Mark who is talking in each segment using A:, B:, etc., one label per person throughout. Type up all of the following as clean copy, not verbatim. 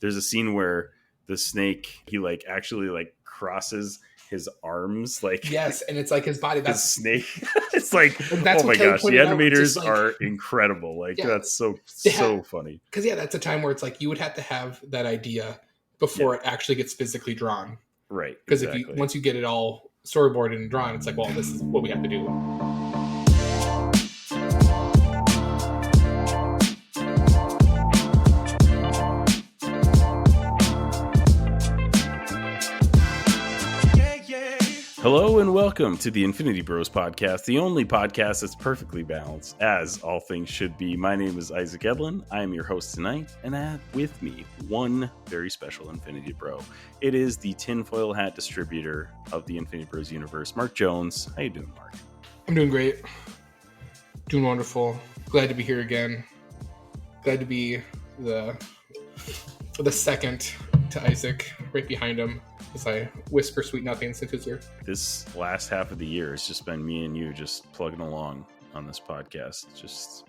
A: there's a scene where the snake, he like actually like crosses his arms, like
B: yes, and it's like his body. That's
A: snake. It's like,
B: that's
A: oh my gosh, the animators
B: like,
A: are incredible. Like that's so funny.
B: Because that's a time where it's like you would have to have that idea before it actually gets physically drawn.
A: Right.
B: Because if you once you get it all storyboarded and drawn, it's like, well, this is what we have to do.
A: Hello and welcome to the Infinity Bros podcast, the only podcast that's perfectly balanced, as all things should be. My name is Isaac Edlin. I am your host tonight, and with me, one very special Infinity Bro. It is the tinfoil hat distributor of the Infinity Bros universe, Mark Jones. How you doing, Mark?
B: I'm doing great. Doing wonderful. Glad to be here again. Glad to be the second to Isaac, right behind him, as I whisper sweet nothings into his ear.
A: This last half of the year has just been me and you just plugging along on this podcast, just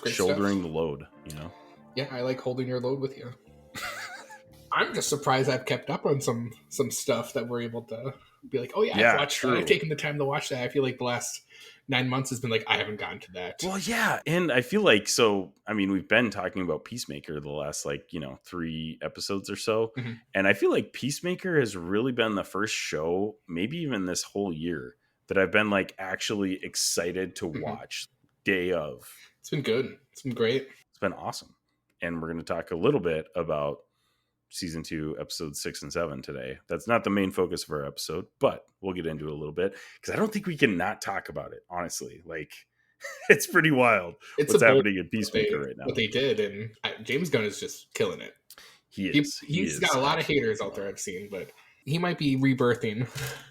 A: shouldering the load, you know?
B: Yeah, I like holding your load with you. I'm just surprised I've kept up on some stuff that we're able to be like, oh yeah, I've watched that. I've taken the time to watch that. I feel like the last 9 months has been like, I haven't gotten to that.
A: Well, yeah. And I feel like, we've been talking about Peacemaker the last 3 episodes or so. Mm-hmm. And I feel like Peacemaker has really been the first show, maybe even this whole year, that I've been like actually excited to watch day of.
B: It's been good. It's been great.
A: It's been awesome. And we're going to talk a little bit about season 2, episodes 6 and 7 today. That's not the main focus of our episode, but we'll get into it a little bit because I don't think we can not talk about it. Honestly, like it's pretty wild what's happening in Peacemaker right now.
B: What they did, and James Gunn is just killing it. He's got a lot of haters out there I've seen, but he might be rebirthing.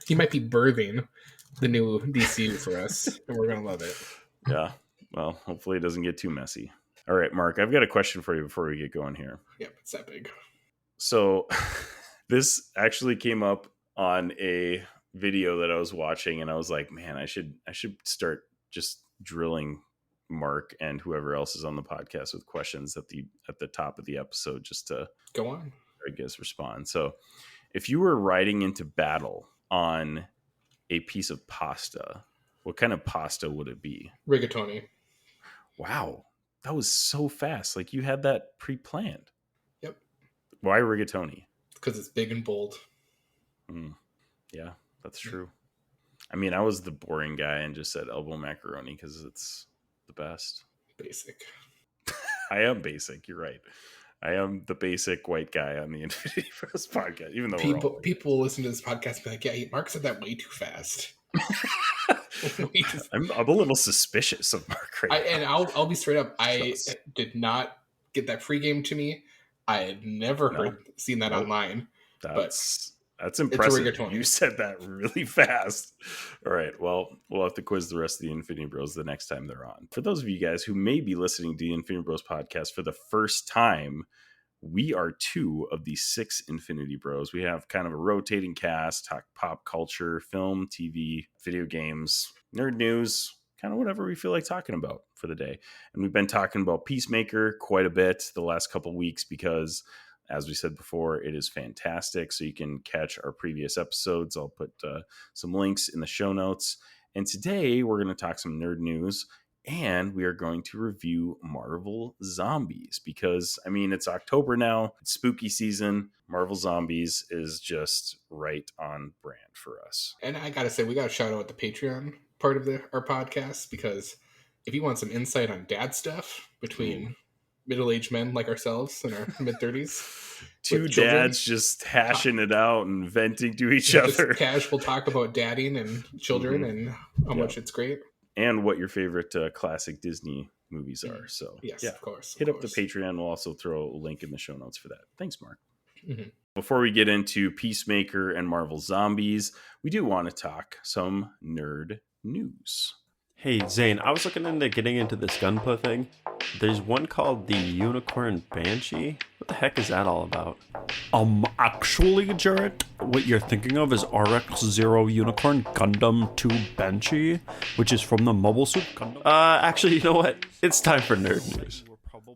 B: He might be birthing the new DCU for us, and we're gonna love it.
A: Yeah. Well, hopefully it doesn't get too messy. All right, Mark, I've got a question for you before we get going here.
B: Yep, it's that big.
A: So this actually came up on a video that I was watching, and I was like, man, I should start just drilling Mark and whoever else is on the podcast with questions at the top of the episode just to
B: go on,
A: I guess, respond. So if you were riding into battle on a piece of pasta, what kind of pasta would it be?
B: Rigatoni.
A: Wow. That was so fast. Like you had that pre-planned.
B: Yep.
A: Why rigatoni?
B: Because it's big and bold.
A: Yeah, that's true. I mean, I was the boring guy and just said elbow macaroni because it's the best.
B: Basic.
A: I am basic. You're right. I am the basic white guy on the Infinity Bros podcast. Even though
B: people listen to this podcast and be like, "Yeah, Mark said that way too fast."
A: I'm a little suspicious of Mark right now.
B: And I'll be straight up. I did not get that pregame to me. I had never seen that online.
A: That's impressive. You said that really fast. All right. Well, we'll have to quiz the rest of the Infinity Bros the next time they're on. For those of you guys who may be listening to the Infinity Bros podcast for the first time, we are 2 of the 6 Infinity Bros. We have kind of a rotating cast, talk pop culture, film, TV, video games, nerd news, kind of whatever we feel like talking about for the day. And we've been talking about Peacemaker quite a bit the last couple weeks because, as we said before, it is fantastic. So you can catch our previous episodes. I'll put some links in the show notes. And today we're going to talk some nerd news. And we are going to review Marvel Zombies because, I mean, it's October now. It's spooky season. Marvel Zombies is just right on brand for us.
B: And I got to say, we got to shout out the Patreon part of our podcast because if you want some insight on dad stuff between middle-aged men like ourselves in our mid-30s.
A: 2 dads just hashing it out and venting to each other.
B: Just casual talk about dadding and children and how much it's great.
A: And what your favorite classic Disney movies are. So,
B: yes, of course.
A: Hit up the Patreon. We'll also throw a link in the show notes for that. Thanks, Mark. Mm-hmm. Before we get into Peacemaker and Marvel Zombies, we do want to talk some nerd news.
C: Hey, Zane, I was looking into getting into this Gunpla thing. There's one called the Unicorn Banshee. What the heck is that all about? Actually, Jarrett, what you're thinking of is RX-0 Unicorn Gundam 2 Banshee, which is from the Mobile Suit Gundam. Actually, you know what? It's time for nerd news.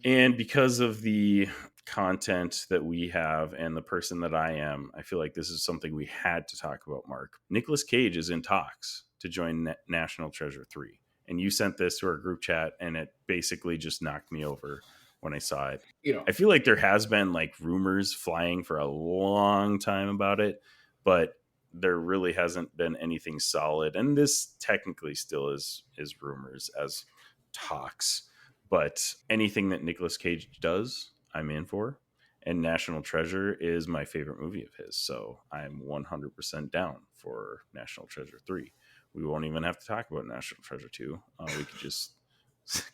A: And because of the content that we have and the person that I am, I feel like this is something we had to talk about, Mark. Nicolas Cage is in talks to join National Treasure 3. And you sent this to our group chat, and it basically just knocked me over when I saw it. I feel like there has been like rumors flying for a long time about it, but there really hasn't been anything solid. And this technically still is rumors as talks. But anything that Nicolas Cage does, I'm in for. And National Treasure is my favorite movie of his. So I'm 100% down for National Treasure 3. We won't even have to talk about National Treasure 2. We could just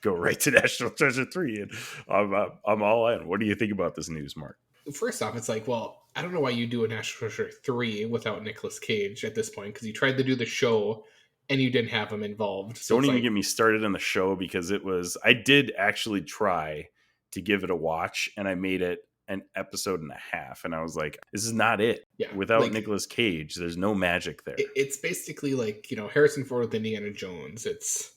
A: go right to National Treasure 3. And I'm all in. What do you think about this news, Mark?
B: First off, it's like, well, I don't know why you do a National Treasure 3 without Nicolas Cage at this point, because you tried to do the show and you didn't have him involved.
A: So don't even get me started on the show, because I did actually try to give it a watch, and I made it an episode and a half, and I was like, this is not it.
B: Yeah,
A: without Nicolas Cage, there's no magic there.
B: It's basically like, Harrison Ford with Indiana Jones. It's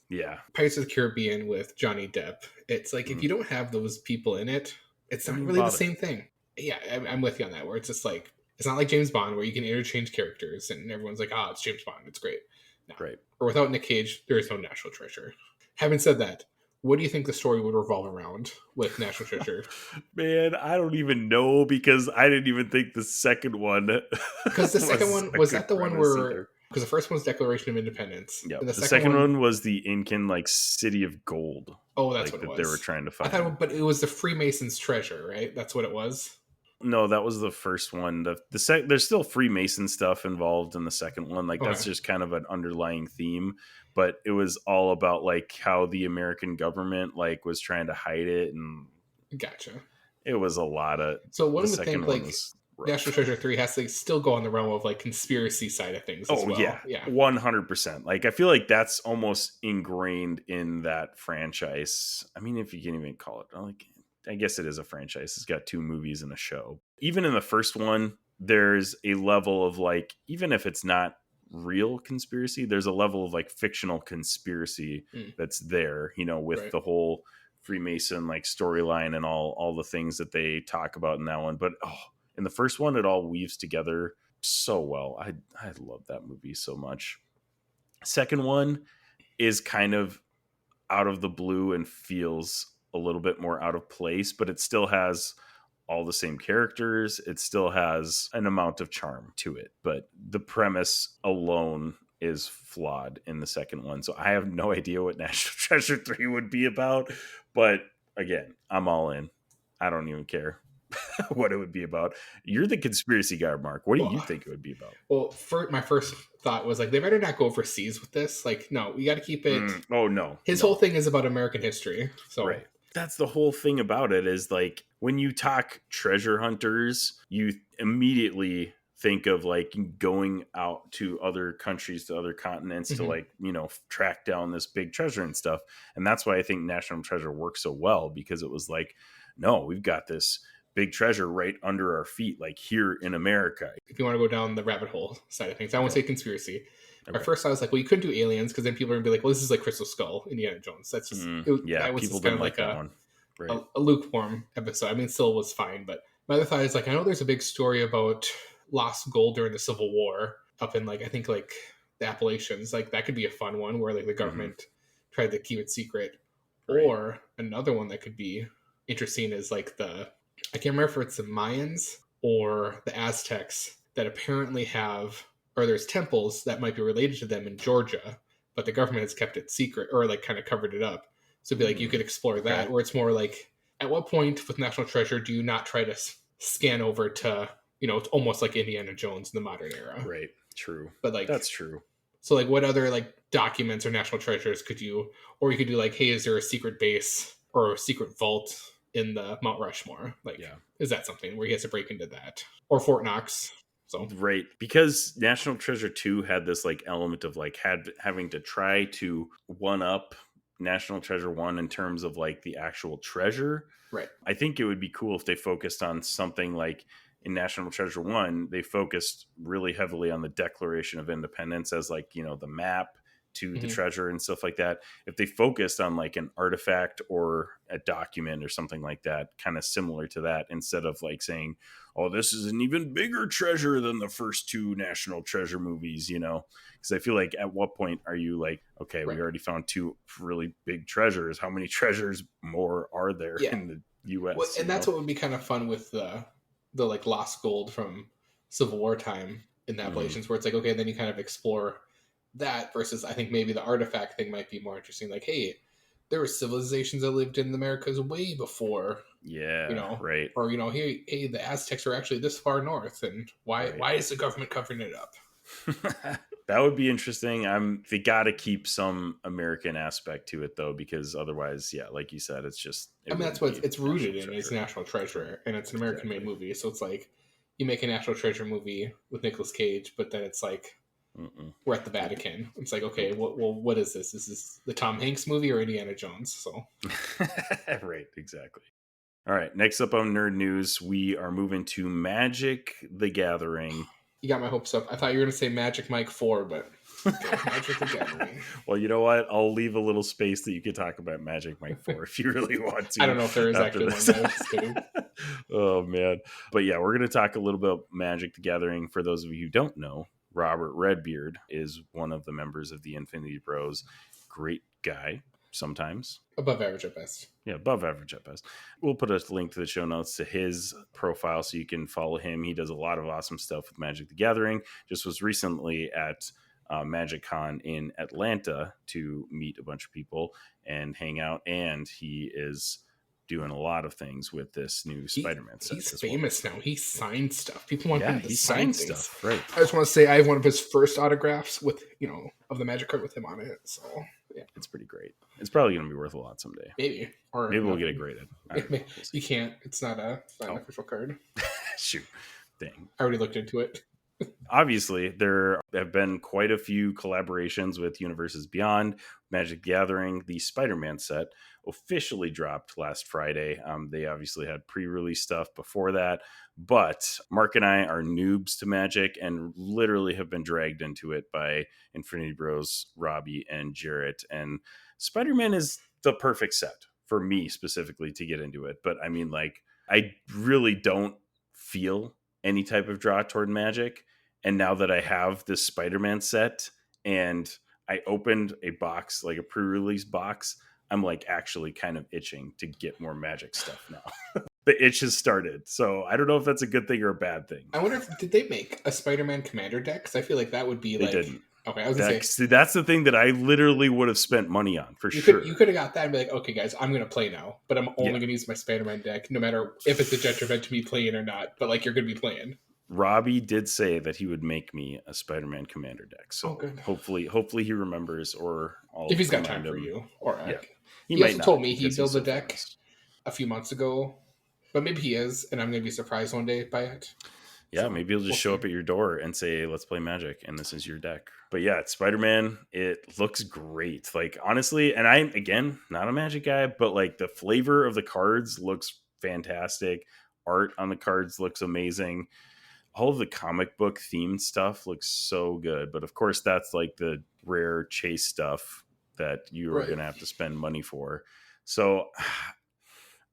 B: Pirates of the Caribbean with Johnny Depp. It's like, if you don't have those people in it, it's not really the same thing. Yeah, I'm with you on that, where it's just like, it's not like James Bond where you can interchange characters and everyone's like, it's James Bond, it's great. No.
A: Right.
B: Or without Nick Cage, there is no National Treasure. Having said that, what do you think the story would revolve around with National Treasure?
A: Man, I don't even know, because I didn't even think the second one.
B: Because the second one, was that the one where... Because the first one was Declaration of Independence.
A: Yeah. The second one was the Incan, City of Gold.
B: Oh, that's what it was.
A: They were trying to find.
B: But it was the Freemasons' treasure, right? That's what it was?
A: No, that was the first one. There's still Freemason stuff involved in the second one. That's just kind of an underlying theme. But it was all about how the American government was trying to hide it, and
B: gotcha.
A: It was a lot of.
B: So one would think National Treasure 3 has to still go on the realm of conspiracy side of things. As well.
A: Yeah, 100%. I feel like that's almost ingrained in that franchise. I mean, if you can even call it I guess it is a franchise. It's got 2 movies and a show. Even in the first one, there's a level of even if it's not real conspiracy, there's a level of fictional conspiracy that's there, with the whole Freemason storyline and all the things that they talk about in that one. But in the first one, it all weaves together so well. I love that movie so much. Second one is kind of out of the blue and feels a little bit more out of place, but it still has all the same characters. It still has an amount of charm to it, but the premise alone is flawed in the second one. So I have no idea what National Treasure 3 would be about, but again, I'm all in. I don't even care what it would be about. You're the conspiracy guy, Mark. What do you think it would be about?
B: Well, my first thought was they better not go overseas with this. No, we got to keep it.
A: No.
B: His whole thing is about American history. So
A: right. That's the whole thing about it, is when you talk treasure hunters, you immediately think of going out to other countries, to other continents to track down this big treasure and stuff. And that's why I think National Treasure works so well, because it was no, we've got this big treasure right under our feet, here in America.
B: If you want to go down the rabbit hole side of things, I won't say conspiracy. Okay. At first I was well, you couldn't do aliens, because then people are going to be well, this is Crystal Skull, Indiana Jones. That's just, that was
A: people
B: just kind
A: didn't
B: of a lukewarm episode. I mean, it still was fine, but my other thought is I know there's a big story about lost gold during the Civil War up in I think the Appalachians. That could be a fun one where the government tried to keep it secret. Right. Or another one that could be interesting is I can't remember if it's the Mayans or the Aztecs that apparently have, or there's temples that might be related to them in Georgia, but the government has kept it secret, or kind of covered it up. So it'd be you could explore that, or it's more at what point with National Treasure do you not try to scan over to, it's almost like Indiana Jones in the modern era.
A: Right. True.
B: But
A: that's true.
B: So what other documents or national treasures could you, or you could do hey, is there a secret base or a secret vault in the Mount Rushmore? Is that something where he has to break into that, or Fort Knox? So
A: right, because National Treasure 2 had this element of having to try to one up National Treasure 1 in terms of the actual treasure.
B: Right.
A: I think it would be cool if they focused on something in National Treasure 1, they focused really heavily on the Declaration of Independence as the map to the treasure and stuff like that, if they focused on like an artifact or a document or something like that, kind of similar to that, instead of like saying, oh, this is an even bigger treasure than the first 2 National Treasure movies, you know? Because I feel like at what point are you like, okay, we already found 2 really big treasures. How many treasures more are there in the U.S.?
B: Well, and that's what would be kind of fun with the like lost gold from Civil War time in the Appalachians, where it's like, okay, then you kind of explore that versus I think maybe the artifact thing might be more interesting. Like, hey, there were civilizations that lived in the Americas way before,
A: right,
B: or hey, the Aztecs are actually this far north, and why is the government covering it up?
A: That would be interesting. They got to keep some American aspect to it though, because otherwise, like you said, it's just.
B: That's what it's rooted in. It's National Treasure, and it's an American-made movie, so it's like you make a National Treasure movie with Nicolas Cage, but then it's like. We're at the Vatican. It's like, okay, what is this? Is this the Tom Hanks movie or Indiana Jones? So,
A: right, exactly. All right, next up on Nerd News, we are moving to Magic: The Gathering.
B: You got my hopes up. I thought you were going to say Magic Mike 4, but Magic: The Gathering.
A: Well, you know what? I'll leave a little space that you could talk about Magic Mike 4 if you really want to.
B: I don't know if there is actually one. I was just kidding.
A: Oh, man. But yeah, we're going to talk a little bit about Magic: The Gathering. For those of you who don't know, Robert Redbeard is one of the members of the Infinity Bros. Great guy, sometimes.
B: Above average at best.
A: Yeah, above average at best. We'll put a link to the show notes to his profile so you can follow him. He does a lot of awesome stuff with Magic: The Gathering. Just was recently at MagicCon in Atlanta to meet a bunch of people and hang out. And he is doing a lot of things with this new Spider-Man set.
B: He's famous now. He signed stuff. People want him to sign stuff.
A: Right.
B: I just want to say I have one of his first autographs with, of the Magic card with him on it. So yeah,
A: it's pretty great. It's probably going to be worth a lot someday.
B: Maybe
A: we'll get it graded.
B: You can't. It's not an official card.
A: Shoot. Dang.
B: I already looked into it.
A: Obviously, there have been quite a few collaborations with Universes Beyond. Magic: The Gathering, the Spider-Man set, officially dropped last Friday. They obviously had pre-release stuff before that, but Mark and I are noobs to Magic and literally have been dragged into it by Infinity Bros, Robbie, and Jarrett. And Spider-Man is the perfect set for me specifically to get into it. But I mean, like, I really don't feel any type of draw toward Magic. And now that I have this Spider-Man set and I opened a box, like a pre-release box, I'm like actually kind of itching to get more Magic stuff now. The itch has started. So I don't know if that's a good thing or a bad thing.
B: I wonder did they make a Spider-Man Commander deck? Because I feel like that would be
A: they
B: like...
A: didn't.
B: Okay, I was going to say...
A: See, that's the thing that I literally would have spent money on, for sure.
B: You could have got that and be like, okay, guys, I'm going to play now. But I'm only going to use my Spider-Man deck, no matter if it's a detriment to me playing or not. But, like, you're going to be playing.
A: Robbie did say that he would make me a Spider-Man Commander deck. So hopefully he remembers, or I'll
B: if he's got time for you. Or
A: he
B: also told me he built a deck a few months ago. But maybe he is, and I'm going to be surprised one day by it.
A: Yeah, so maybe he'll just show up at your door and say, let's play Magic, and this is your deck. But yeah, it's Spider-Man. It looks great. Like, honestly, and I'm, again, not a Magic guy, but like the flavor of the cards looks fantastic. Art on the cards looks amazing. All of the comic book themed stuff looks so good. But of course, that's like the rare chase stuff that you are going to have to spend money for. So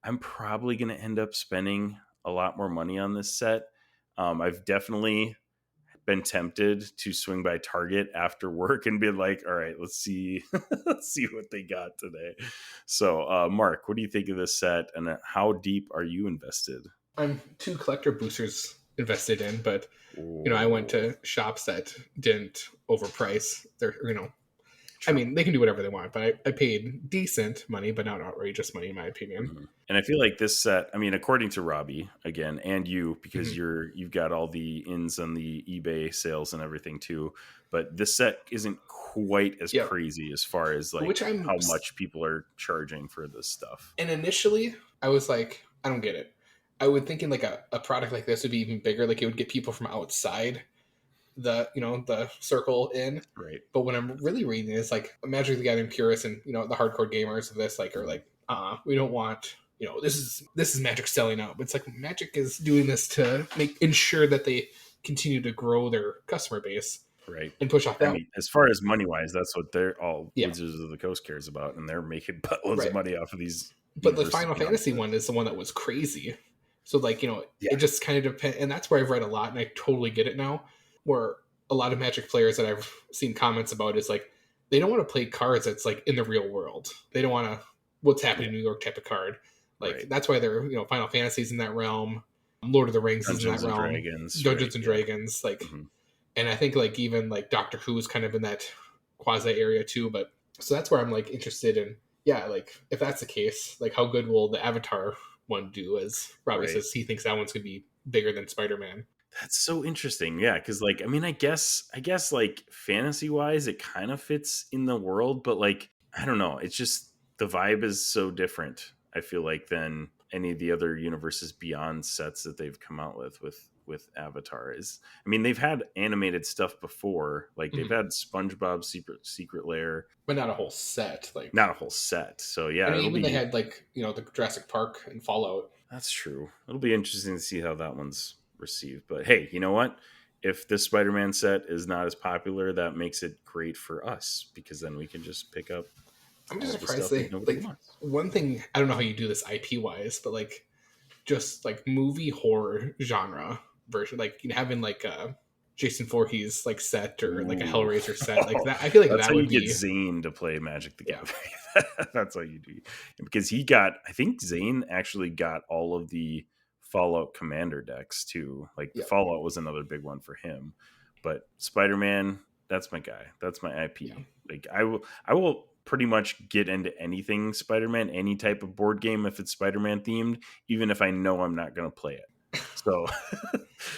A: I'm probably going to end up spending a lot more money on this set. I've definitely been tempted to swing by Target after work and be like, all right, let's see what they got today. So, Mark, what do you think of this set, and how deep are you invested?
B: I'm 2 collector boosters invested in, but I went to shops that didn't overprice their, I mean, they can do whatever they want, but I paid decent money, but not outrageous money, in my opinion.
A: Mm-hmm. And I feel like this set, I mean, according to Robbie, again, and you, because you've got all the ins on the eBay sales and everything too, but this set isn't quite as crazy as far as like how much people are charging for this stuff.
B: And initially, I was like, I don't get it. I would think in like a product like this would be even bigger, like it would get people from outside the circle in,
A: right?
B: But when I'm really reading, it's like Magic: The Gathering purists and the hardcore gamers of this like are like, we don't want this is Magic selling out. But it's like Magic is doing this to ensure that they continue to grow their customer base,
A: Right.
B: and push off that.
A: I mean, as far as money wise, that's what they're all Wizards of the Coast cares about, and they're making buttloads of money off of these.
B: But the Final Fantasy one is the one that was crazy. So like, it just kind of depends, and that's where I've read a lot, and I totally get it now. Where a lot of Magic players that I've seen comments about is like they don't want to play cards that's like in the real world. They don't want to what's happening in New York type of card. Like that's why they're Final Fantasy's in that realm. Lord of the Rings is in that realm. Dungeons and Dragons, like, and I think like even like Doctor Who is kind of in that quasi area too. But so that's where I'm like interested in. Yeah, like if that's the case, like how good will the Avatar one do? As Robbie says, he thinks that one's gonna be bigger than Spider-Man.
A: That's so interesting. Yeah, because like I mean, I guess like fantasy wise, it kind of fits in the world, but like I don't know, it's just the vibe is so different. I feel like than any of the other universes beyond sets that they've come out with Avatar. I mean, they've had animated stuff before, like they've had SpongeBob Secret Lair,
B: but not a whole set. Like
A: not a whole set. So yeah,
B: I mean, even they had like the Jurassic Park and Fallout.
A: That's true. It'll be interesting to see how that one's received. But hey, you know what? If this Spider-Man set is not as popular, that makes it great for us because then we can just pick up.
B: I'm just surprised they like one thing. I don't know how you do this IP wise, but like just like movie horror genre version, like having like Jason Voorhees like set or like a Hellraiser set like that. I feel like
A: that's
B: that
A: how
B: would
A: you get Zane to play Magic the Gathering. That's how you do, because I think Zane actually got all of the Fallout Commander decks too. Like Fallout was another big one for him, but Spider-Man, that's my guy. That's my IP. Yeah. Like I will pretty much get into anything Spider-Man, any type of board game if it's Spider-Man themed, even if I know I'm not going to play it. So,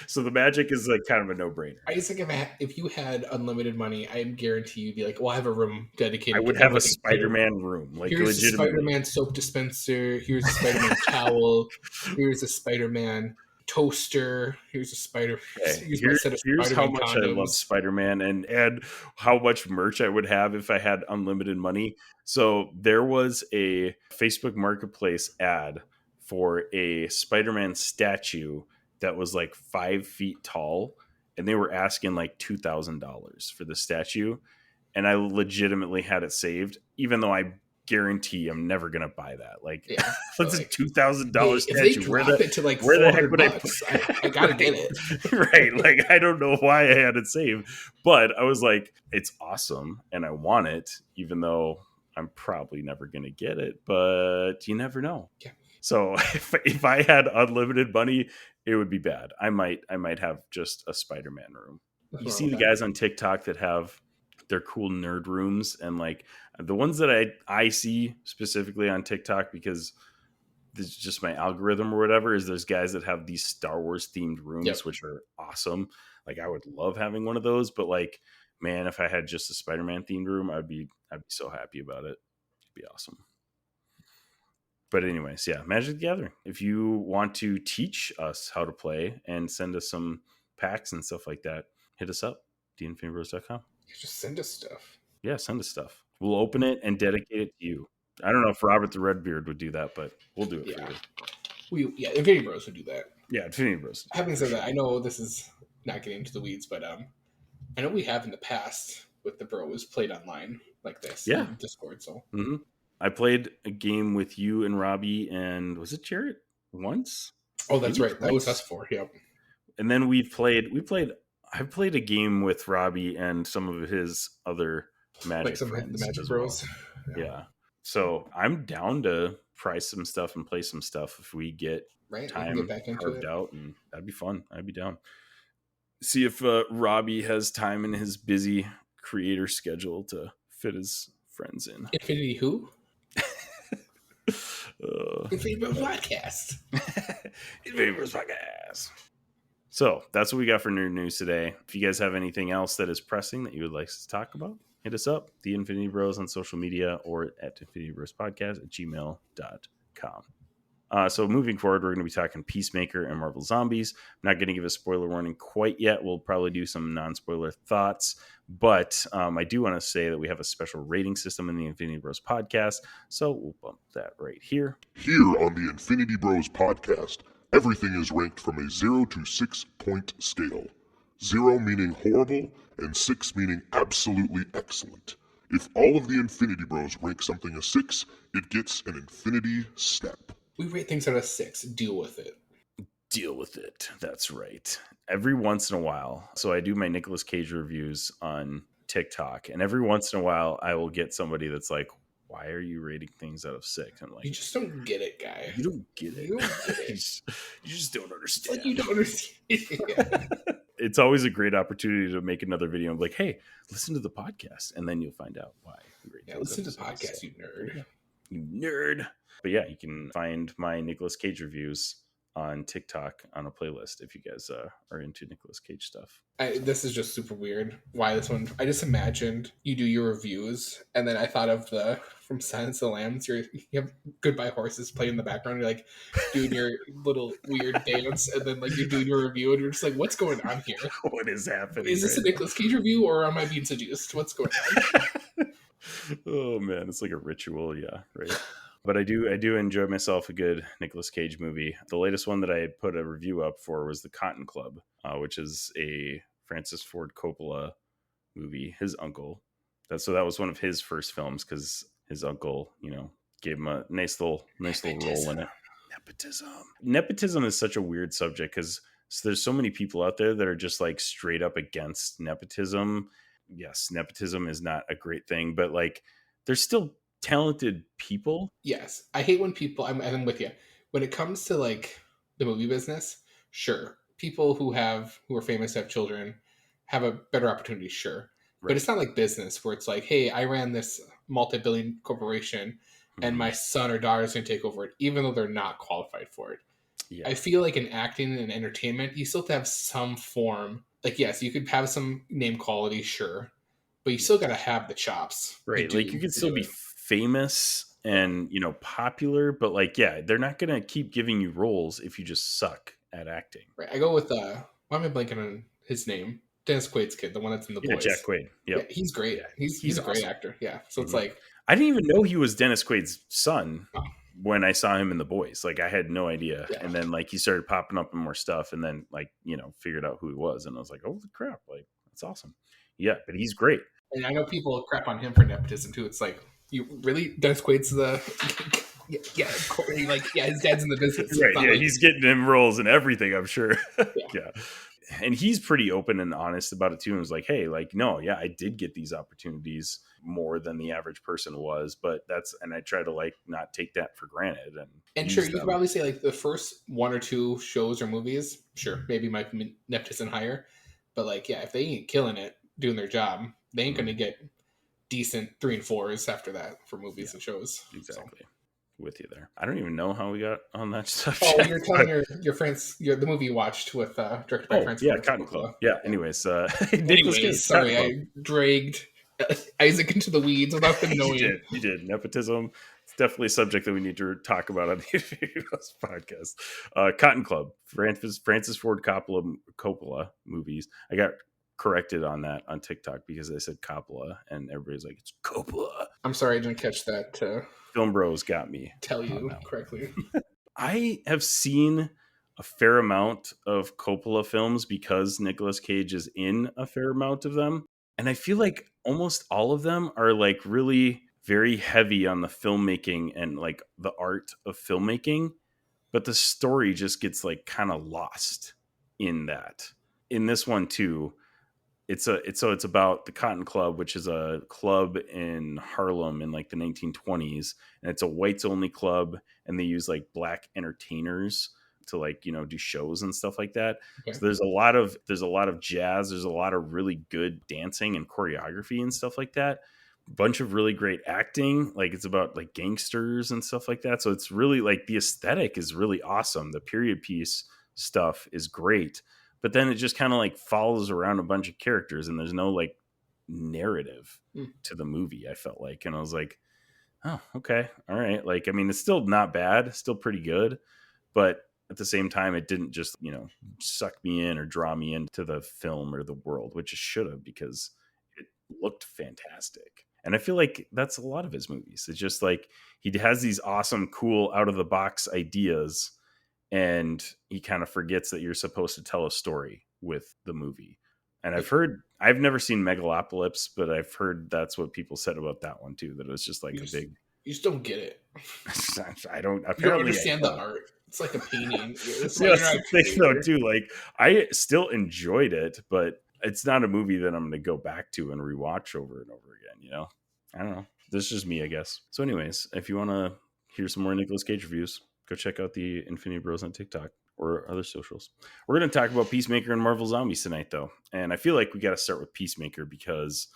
A: so the Magic is like kind of a no-brainer.
B: I just think if you had unlimited money, I guarantee you'd be like, well, I have a room dedicated.
A: I would have a Spider-Man room. Like
B: here's a Spider-Man soap dispenser. Here's a Spider-Man towel. Here's a Spider-Man toaster. Here's a Spider.
A: Here's how much condoms. I love Spider-Man and how much merch I would have if I had unlimited money. So there was a Facebook Marketplace ad for a Spider-Man statue that was like 5 feet tall, and they were asking like $2,000 for the statue, and I legitimately had it saved, even though I guarantee I'm never gonna buy that. Like, that's a $2,000 statue. Where the heck would
B: I gotta get it?
A: Right? Like, I don't know why I had it saved, but I was like, it's awesome, and I want it, even though I'm probably never gonna get it. But you never know.
B: Yeah.
A: So if I had unlimited money, it would be bad. I might have just a Spider-Man room. You see the guys on TikTok that have their cool nerd rooms, and like the ones that I see specifically on TikTok, because this is just my algorithm or whatever, is there's guys that have these Star Wars themed rooms, which are awesome. Like I would love having one of those, but like, man, if I had just a Spider-Man themed room, I'd be so happy about it. It'd be awesome. But anyways, yeah, Magic the Gathering. If you want to teach us how to play and send us some packs and stuff like that, hit us up, deinfinitybros.com.
B: Just send us stuff.
A: Yeah, send us stuff. We'll open it and dedicate it to you. I don't know if Robert the Redbeard would do that, but we'll do it for
B: you. Infinity Bros would do that.
A: Yeah, Infinity Bros.
B: Having said that, I know this is not getting into the weeds, but I know we have in the past with the bros played online like this.
A: Yeah.
B: In Discord, so.
A: Mm-hmm. I played a game with you and Robbie, and was it Jarrett once?
B: Oh, that's right. That was us four. Yep.
A: And then I've played a game with Robbie and some of his other Magic friends.
B: The Magic Bros.
A: Well. Yeah. So I'm down to try some stuff and play some stuff if we get time carved out, and that'd be fun. I'd be down. See if Robbie has time in his busy creator schedule to fit his friends in.
B: Infinity who? Infinity Bros Podcast.
A: Infinity Bros Podcast. So that's what we got for nerd news today. If you guys have anything else that is pressing that you would like us to talk about, hit us up, the Infinity Bros on social media, or at infinitybrospodcast@gmail.com. So moving forward, we're going to be talking Peacemaker and Marvel Zombies. I'm not going to give a spoiler warning quite yet. We'll probably do some non-spoiler thoughts, but I do want to say that we have a special rating system in the Infinity Bros podcast, so we'll bump that right here.
D: Here on the Infinity Bros podcast, everything is ranked from a 0 to 6 point scale. 0 meaning horrible, and 6 meaning absolutely excellent. If all of the Infinity Bros rank something a 6, it gets an Infinity Step.
B: We rate things out of 6. Deal with it.
A: Deal with it. That's right. Every once in a while. So I do my Nicolas Cage reviews on TikTok, and every once in a while I will get somebody that's like, why are you rating things out of 6? I'm like,
B: you just don't get it, guy.
A: You don't get it.
B: You don't get it.
A: you just don't understand.
B: It's like you don't understand.
A: It's always a great opportunity to make another video. I'm like, hey, listen to the podcast, and then you'll find out why.
B: Listen to the podcast, you nerd.
A: Yeah. You nerd. But yeah, you can find my Nicolas Cage reviews on TikTok on a playlist if you guys are into Nicolas Cage stuff.
B: This is just super weird. Why this one? I just imagined you do your reviews, and then I thought of from Silence of the Lambs. You have Goodbye Horses playing in the background. You're like doing your little weird dance, and then like you're doing your review, and you're just like, "What's going on here?
A: What is happening?
B: Is this a Nicolas Cage review, or am I being seduced? What's going on?"
A: Oh man, it's like a ritual. Yeah, right. But I do enjoy myself a good Nicolas Cage movie. The latest one that I had put a review up for was The Cotton Club, which is a Francis Ford Coppola movie. His uncle. That was one of his first films because his uncle, gave him a nice little role in it. Nepotism is such a weird subject because there's so many people out there that are just like straight up against nepotism. Yes, nepotism is not a great thing, but like there's still talented people.
B: Yes, I hate when people. I'm with you. When it comes to like the movie business, sure, people who are famous, have children, have a better opportunity. Sure, right. But it's not like business where it's like, hey, I ran this multi-billion corporation, and my son or daughter is going to take over it, even though they're not qualified for it. Yeah. I feel like in acting and entertainment, you still have to have some form. Like, yes, you could have some name quality, sure, but you still got to have the chops,
A: right? Like you could still be famous and popular, but like, yeah, they're not gonna keep giving you roles if you just suck at acting.
B: Right. I go with why am I blanking on his name? Dennis Quaid's kid, the one that's in The Boys.
A: Jack Quaid. Yep.
B: Yeah, he's great. Yeah, he's a awesome. Great actor. Yeah. So it's like
A: I didn't even know he was Dennis Quaid's son when I saw him in The Boys. Like I had no idea. Yeah. And then like he started popping up in more stuff, and then like figured out who he was, and I was like, holy crap, like that's awesome. Yeah, but he's great.
B: And I know people crap on him for nepotism too. It's like, you really, Dennis Quaid's the Corey, like his dad's in the business.
A: Right, yeah, like, he's getting him roles and everything, I'm sure. Yeah. And he's pretty open and honest about it too. And was like, hey, like, no, yeah, I did get these opportunities more than the average person was, but and I try to like not take that for granted. And
B: sure, you could probably say like the first 1 or 2 shows or movies, sure, maybe my nepotism higher, but like, yeah, if they ain't killing it doing their job, they ain't going to get decent 3 and 4s after that for movies and shows.
A: Exactly. So. With you there. I don't even know how we got on that stuff.
B: Oh, you're telling your friends, the movie you watched with directed by Francis.
A: Yeah, Cotton Club. Yeah. Anyways,
B: sorry, I dragged Isaac into the weeds without them knowing.
A: You did. Nepotism. It's definitely a subject that we need to talk about on the podcast. Cotton Club, Francis Ford Coppola movies. I got corrected on that on TikTok because they said Coppola, and everybody's like, it's Coppola.
B: I'm sorry, I didn't catch that.
A: Film Bros got me.
B: Tell you correctly.
A: I have seen a fair amount of Coppola films because Nicolas Cage is in a fair amount of them. And I feel like almost all of them are like really very heavy on the filmmaking and like the art of filmmaking. But the story just gets like kind of lost in that. In this one too, it's about the Cotton Club, which is a club in Harlem in like the 1920s, and it's a whites only club, and they use like black entertainers to like do shows and stuff like that. Okay. So there's a lot of jazz, there's a lot of really good dancing and choreography and stuff like that. Bunch of really great acting, like it's about like gangsters and stuff like that. So it's really like the aesthetic is really awesome. The period piece stuff is great. But then it just kind of like follows around a bunch of characters, and there's no like narrative to the movie, I felt like. And I was like, oh, okay. All right. Like, I mean, it's still not bad, still pretty good. But at the same time, it didn't just, suck me in or draw me into the film or the world, which it should have, because it looked fantastic. And I feel like that's a lot of his movies. It's just like he has these awesome, cool, out of the box ideas, and he kind of forgets that you're supposed to tell a story with the movie. And I've never seen Megalopolis, but I've heard that's what people said about that one too. That it was just like
B: you
A: just
B: don't get it.
A: I don't. Apparently,
B: you don't understand the art. It's like a painting. It's
A: like that's the thing though too. Like I still enjoyed it, but it's not a movie that I'm going to go back to and rewatch over and over again. You know, I don't know. This is just me, I guess. So, anyways, if you want to hear some more Nicolas Cage reviews, go check out the Infinity Bros on TikTok or other socials. We're going to talk about Peacemaker and Marvel Zombies tonight, though, and I feel like we got to start with Peacemaker because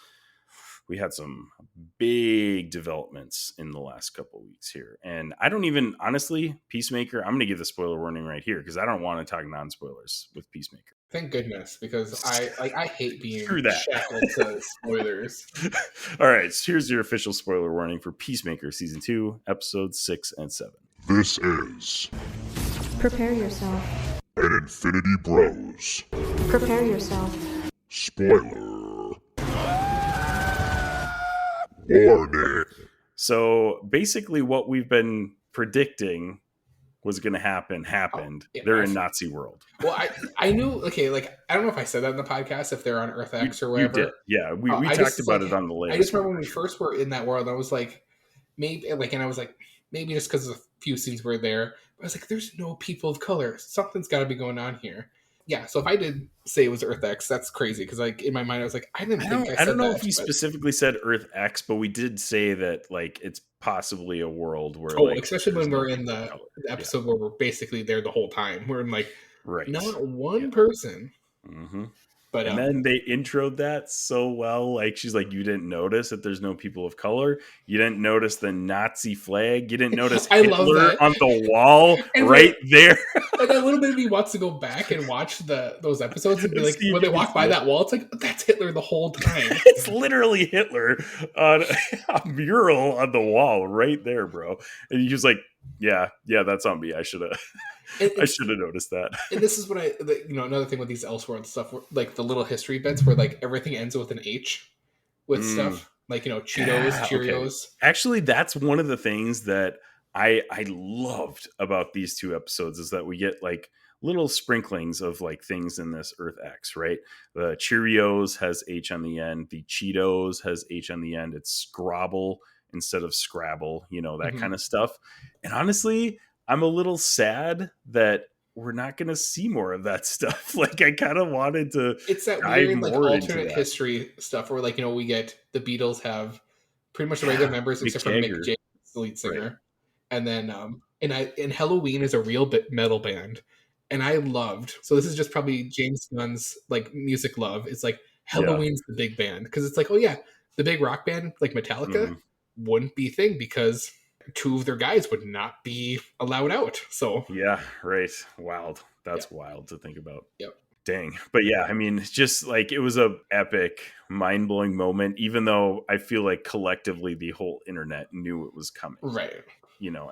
A: we had some big developments in the last couple of weeks here. And I don't even, honestly, Peacemaker, I'm going to give the spoiler warning right here because I don't want to talk non-spoilers with Peacemaker.
B: Thank goodness, because I hate being shackled to spoilers.
A: All right, so here's your official spoiler warning for Peacemaker Season 2, Episodes 6 and 7.
D: This is...
E: Prepare yourself.
D: An Infinity Bros.
E: Prepare yourself.
D: Spoiler. Warning.
A: So basically what we've been predicting was going to happened.
B: Yeah,
A: they're in Nazi world.
B: Well, I knew, okay, like, I don't know if I said that in the podcast, if they're on Earth X or whatever.
A: You did. Yeah, we talked about it on the latest.
B: I just remember when we first were in that world, I was like, maybe, like, and I was like, maybe just because a few scenes were there, I was like, there's no people of color. Something's got to be going on here. Yeah, so if I did say it was Earth X, that's crazy because, like, in my mind, I was like, I don't
A: know if you specifically said Earth X, but we did say that, like, it's possibly a world where,
B: especially when we're in the episode where we're basically there the whole time. We're in, like, not one person.
A: Mm-hmm.
B: But
A: and then they introed that so well. Like, she's like, you didn't notice that there's no people of color. You didn't notice the Nazi flag. You didn't notice Hitler on the wall there.
B: And a little bit of me wants to go back and watch those episodes and be like, when they walk by that wall, it's like, that's Hitler the whole time.
A: It's literally Hitler on a mural on the wall right there, bro. And he was like, yeah, that's on me. I should have noticed that.
B: And this is what another thing with these Elseworld stuff, like the little history bits where, like, everything ends with an H with stuff, like, Cheetos, Cheerios. Okay.
A: Actually, that's one of the things that I loved about these two episodes is that we get, like, little sprinklings of, like, things in this Earth X, right? The Cheerios has H on the end. The Cheetos has H on the end. It's Scrabble instead of Scrabble, that kind of stuff. And honestly, I'm a little sad that we're not going to see more of that stuff. Like, I kind of wanted to.
B: It's that weird, like, alternate history stuff where, like, we get the Beatles have pretty much the regular members except for Mick Jagger, the lead singer. Right. And then, and Halloween is a real metal band. And I loved, so this is just probably James Gunn's, like, music love. It's like Halloween's the big band. Because it's like, oh yeah, the big rock band, like Metallica, wouldn't be a thing because two of their guys would not be allowed out. So
A: yeah, right. Wild. That's wild to think about.
B: Yep.
A: Dang. But yeah, I mean, just like it was a epic, mind-blowing moment, even though I feel like collectively the whole internet knew it was coming.
B: Right.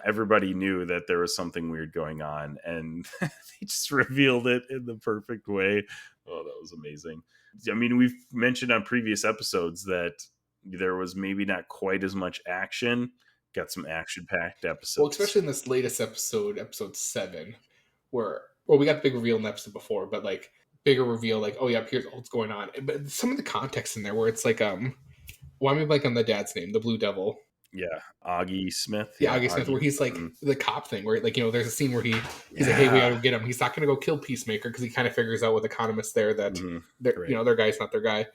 A: Everybody knew that there was something weird going on, and they just revealed it in the perfect way. Oh, that was amazing. I mean, we've mentioned on previous episodes that there was maybe not quite as much action. Got some action-packed episodes.
B: Well, especially in this latest episode, episode 7, where, we got the big reveal in the episode before, but, like, bigger reveal, like, oh yeah, here's what's going on. But some of the context in there where it's like, why am I blanking on the dad's name? The Blue Devil.
A: Yeah, Augie Smith.
B: Yeah, Augie Smith, where he's like the cop thing, where, like, there's a scene where he's like, hey, we gotta get him. He's not gonna go kill Peacemaker because he kind of figures out with economists there that their guy's not their guy,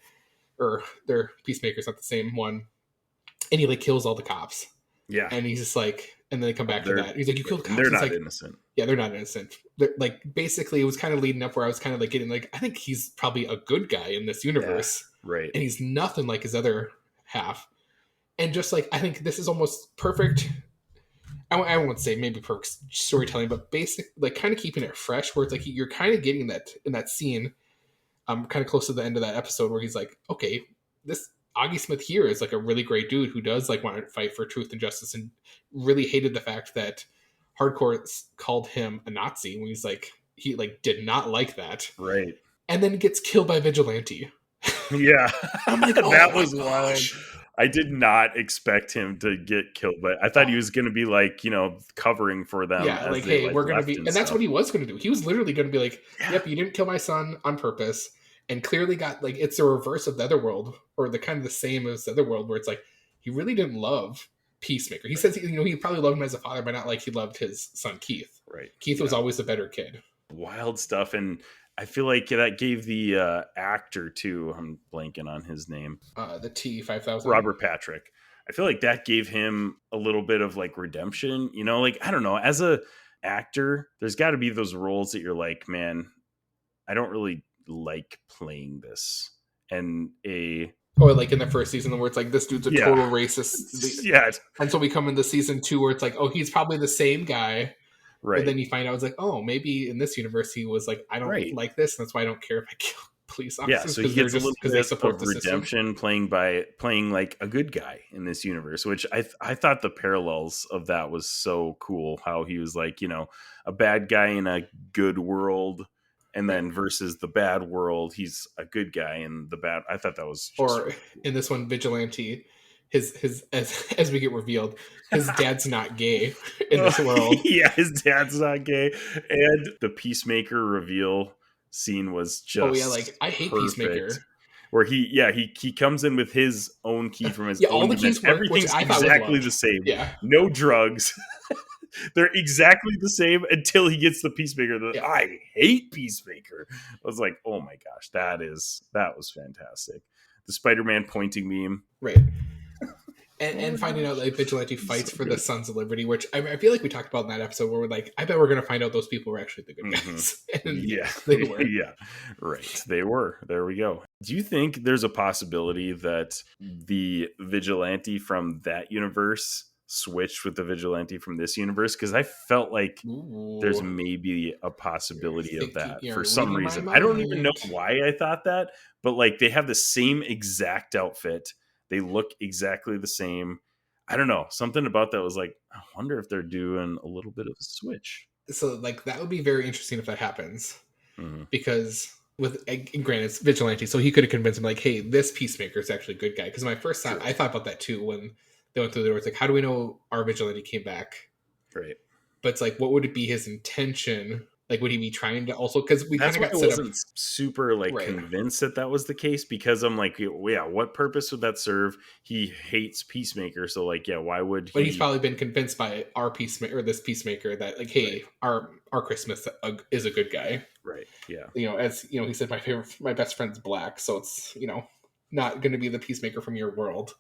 B: or their Peacemaker's not the same one, and he, like, kills all the cops.
A: Yeah,
B: and he's just like, and then they come back to that. He's like, you killed cops.
A: They're not innocent.
B: Yeah, they're not innocent. They're, like, basically, it was kind of leading up where I was kind of, like, getting, like, I think he's probably a good guy in this universe,
A: right? And
B: he's nothing like his other half. And just, like, I think this is almost perfect. I won't say maybe perfect storytelling, but basic, like, kind of keeping it fresh, where it's like you're kind of getting that in that scene, kind of close to the end of that episode, where he's like, okay, this Augie Smith here is, like, a really great dude who does, like, want to fight for truth and justice, and really hated the fact that Hardcore called him a Nazi when he's like, he, like, did not like that,
A: right?
B: And then gets killed by Vigilante.
A: Yeah,
B: I'm like, oh,
A: that was wild. I did not expect him to get killed, but I thought he was going to be, like, covering for them.
B: Yeah,
A: as
B: like, hey, we're going to be, and that's what he was going to do. He was literally going to be like, yep, you didn't kill my son on purpose, and clearly got like it's a reverse of the other world, or the kind of the same as the other world, where it's like he really didn't love Peacemaker. He says he probably loved him as a father, but not like he loved his son Keith.
A: Right.
B: Keith was always the better kid.
A: Wild stuff. And I feel like that gave the actor too, I'm blanking on his name,
B: the T-5000,
A: Robert Patrick. I feel like that gave him a little bit of like redemption, like, I don't know, as a actor, there's got to be those roles that you're like, man, I don't really like playing this. And
B: or like in the first season where it's like, this dude's a total racist.
A: Yeah.
B: And so we come into season 2 where it's like, oh, he's probably the same guy.
A: Right.
B: But then you find out it's like, oh, maybe in this universe he was like, I don't like this, and that's why I don't care if I kill police officers.
A: Yeah, so he gets a little bit
B: they support
A: of
B: the
A: redemption playing like a good guy in this universe, which I thought the parallels of that was so cool. How he was like, a bad guy in a good world, and then versus the bad world, he's a good guy in the bad. I thought that was
B: or in this one, Vigilante. His as we get revealed, his dad's not gay in this world.
A: Yeah, his dad's not gay, and the Peacemaker reveal scene was just
B: like I hate
A: perfect.
B: Peacemaker.
A: Where he comes in with his own key from his own
B: all the keys work,
A: everything's exactly the same.
B: Yeah,
A: no drugs. They're exactly the same until he gets the Peacemaker. I hate Peacemaker. I was like, oh my gosh, that was fantastic. The Spider-Man pointing meme,
B: right? And finding out like Vigilante fights for the Sons of Liberty, which I feel like we talked about in that episode where we're like, I bet we're going to find out those people were actually the good guys.
A: Yeah,
B: they were.
A: Yeah, right. They were. There we go. Do you think there's a possibility that the Vigilante from that universe switched with the Vigilante from this universe? Because I felt like there's maybe a possibility of that for some reason. I don't even know why I thought that, but like they have the same exact outfit. They look exactly the same. I don't know. Something about that was like, I wonder if they're doing a little bit of a switch.
B: So like that would be very interesting if that happens. Because granted, it's Vigilante, so he could have convinced him like, hey, this Peacemaker is actually a good guy. Because my first thought, I thought about that too when they went through the door. It's like, how do we know our Vigilante came back?
A: Right.
B: But it's like, what would it be his intention? Like, would he be trying to also, because we kind of got set
A: wasn't super convinced that was the case, because I'm like, yeah, what purpose would that serve? He hates Peacemaker, so like, yeah, why would he?
B: But he's probably been convinced by our Peacemaker, or this Peacemaker, that like, hey, our Christmas is a good guy,
A: right? Yeah,
B: as he said, my best friend's black, so it's not going to be the Peacemaker from your world.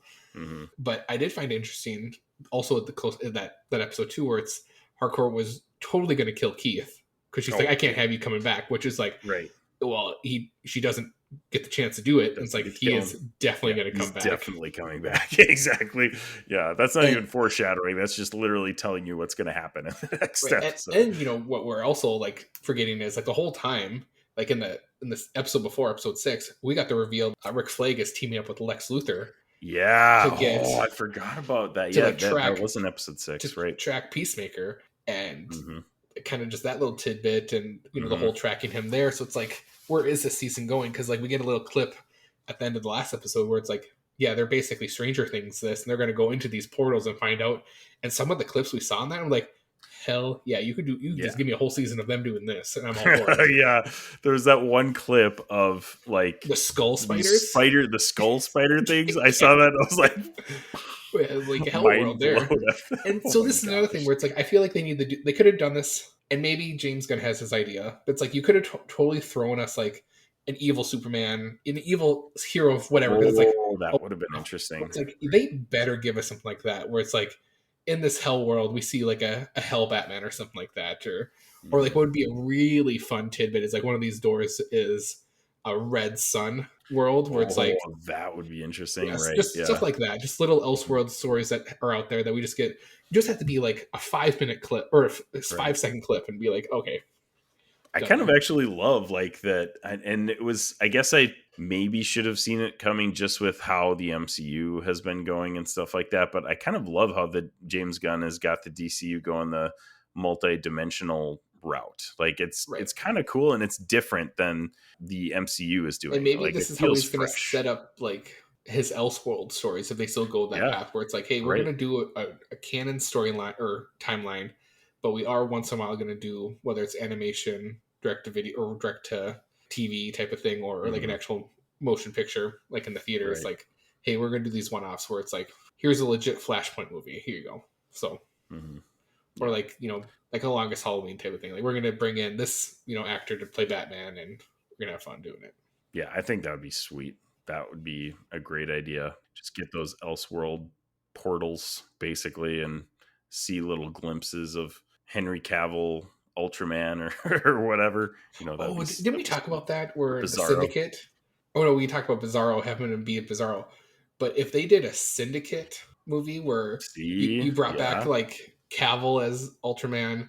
B: But I did find it interesting also at that episode 2 where it's Hardcore was totally going to kill Keith. Because she's like, I can't have you coming back, which is like,
A: right.
B: Well, she doesn't get the chance to do it. And it's like, he is definitely going to come back.
A: Definitely coming back. Exactly. Yeah, that's not even foreshadowing. That's just literally telling you what's going to happen in the next step.
B: And what we're also like forgetting is like the whole time, like in this episode before, episode 6, we got the reveal Rick Flag is teaming up with Lex Luthor.
A: Yeah. I forgot about that. Yeah, that wasn't episode 6, right?
B: Track Peacemaker and. Kind of just that little tidbit and the whole tracking him there. So it's like, where is this season going? Because like we get a little clip at the end of the last episode where it's like, yeah, they're basically Stranger Things this, and they're going to go into these portals and find out. And some of the clips we saw on that, I'm like, hell yeah, you could just give me a whole season of them doing this, and I'm all for it.
A: Yeah, there was that one clip of like
B: the skull spiders,
A: the skull spider things. I saw that. I was like
B: hell world there. And so this is another thing where it's like, I feel like they could have done this, and maybe James Gunn has his idea, but it's like you could have totally thrown us like an evil Superman, an evil hero of whatever. It's like,
A: that would have been interesting.
B: It's like they better give us something like that where it's like, in this hell world we see like a hell Batman or something like that, or like what would be a really fun tidbit is like one of these doors is a red sun world where it's like
A: that would be interesting, right?
B: Just stuff like that, just little Elseworld stories that are out there that we just get. You just have to be like a 5-minute clip or a 5-second clip and be like, okay.
A: I kind of actually love like that, and it was, I guess I maybe should have seen it coming just with how the MCU has been going and stuff like that, but I kind of love how the James Gunn has got the DCU going the multi-dimensional route. Like it's kind of cool, and it's different than the MCU is doing.
B: And maybe
A: like,
B: this is how he's going to set up like his Elseworld stories if they still go that path where it's like, hey, we're going to do a canon storyline or timeline, but we are once in a while going to do, whether it's animation, direct to video or direct to TV type of thing, or like an actual motion picture, like in the theaters.
A: Right.
B: Like, hey, we're gonna do these one-offs where it's like, here's a legit Flashpoint movie. Here you go. So, or like, you know, like a Longest Halloween type of thing. Like, we're gonna bring in this, you know, actor to play Batman, and we're gonna have fun doing it.
A: Yeah, I think that would be sweet. That would be a great idea. Just get those Elseworld portals basically, and see little glimpses of Henry Cavill, Ultraman, or whatever. You know.
B: Didn't we talk about that? Where
A: Bizarro.
B: the Syndicate? Oh no, we talked about Bizarro having him be a Bizarro. But if they did a Syndicate movie where you brought back like Cavill as Ultraman,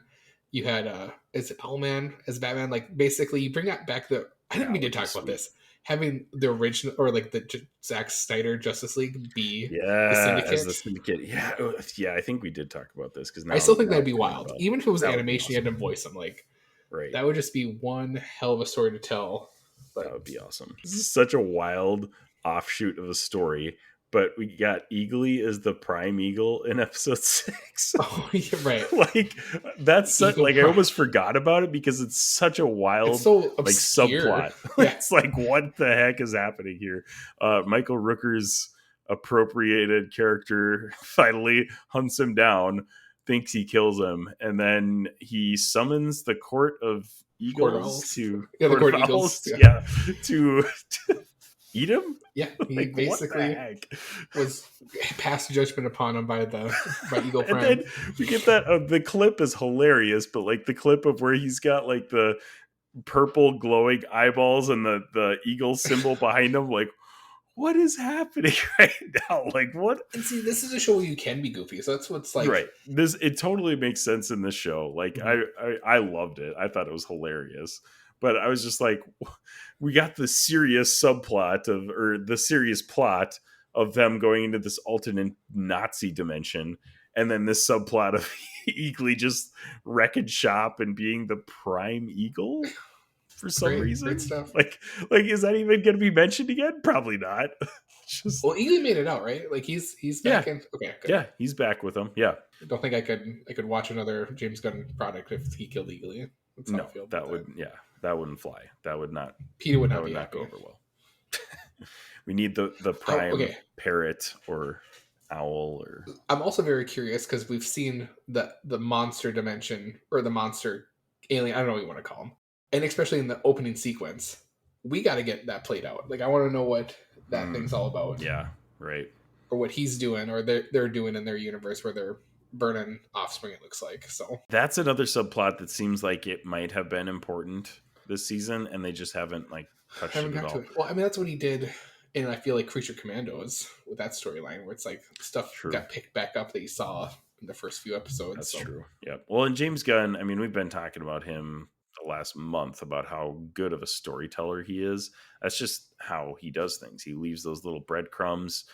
B: you had is it Owlman as Batman? Like basically, you bring back the. I think we did talk about this. Having the original or like the Zack Snyder Justice League be the Syndicate.
A: As the Syndicate. Yeah, I think we did talk about this because
B: I still think that'd be wild. Even if it was animation, you had to voice them. Like,
A: right,
B: that would just be one hell of a story to tell. But
A: that would be awesome. This is such a wild offshoot of a story. But we got Eagly as the Prime Eagle in episode 6.
B: Oh, yeah, right.
A: Like that's such, like I almost forgot about it because it's such a wild like subplot. Yeah. It's like, what the heck is happening here? Michael Rooker's appropriated character finally hunts him down, thinks he kills him, and then he summons the Court of Eagles to eat him.
B: Yeah, he like, basically was passed judgment upon him by Eagle Prime.
A: And then we get that the clip is hilarious, but like the clip of where he's got like the purple glowing eyeballs and the eagle symbol behind him, like, what is happening right now? Like, what?
B: And see, this is a show where you can be goofy, so that's what's like.
A: Right. It totally makes sense in this show. Like, I loved it. I thought it was hilarious. But I was just like, we got the serious subplot or the serious plot of them going into this alternate Nazi dimension. And then this subplot of Eagly just wrecking shop and being the Prime Eagle for some reason.
B: Great stuff.
A: Like, is that even going to be mentioned again? Probably not.
B: Well, Eagly made it out, right? Like he's back in. Okay, good.
A: Yeah, he's back with them. Yeah.
B: I don't think I could watch another James Gunn product if he killed Eagly.
A: No, that wouldn't fly. That would not.
B: Peter would not
A: go over well. We need the Prime parrot or owl. Or
B: I'm also very curious because we've seen the monster dimension or the monster alien. I don't know what you want to call them, and especially in the opening sequence, we got to get that played out. Like I want to know what that thing's all about.
A: Yeah, right.
B: Or what he's doing, or they're doing in their universe where they're burning offspring. It looks like so.
A: That's another subplot that seems like it might have been important this season, and they just haven't like touched it at all.
B: Well, I mean, that's what he did, and I feel like Creature Commandos with that storyline, where it's like stuff got picked back up that you saw in the first few episodes.
A: That's true. Yeah. Well, and James Gunn, I mean, we've been talking about him the last month about how good of a storyteller he is. That's just how he does things. He leaves those little breadcrumbs,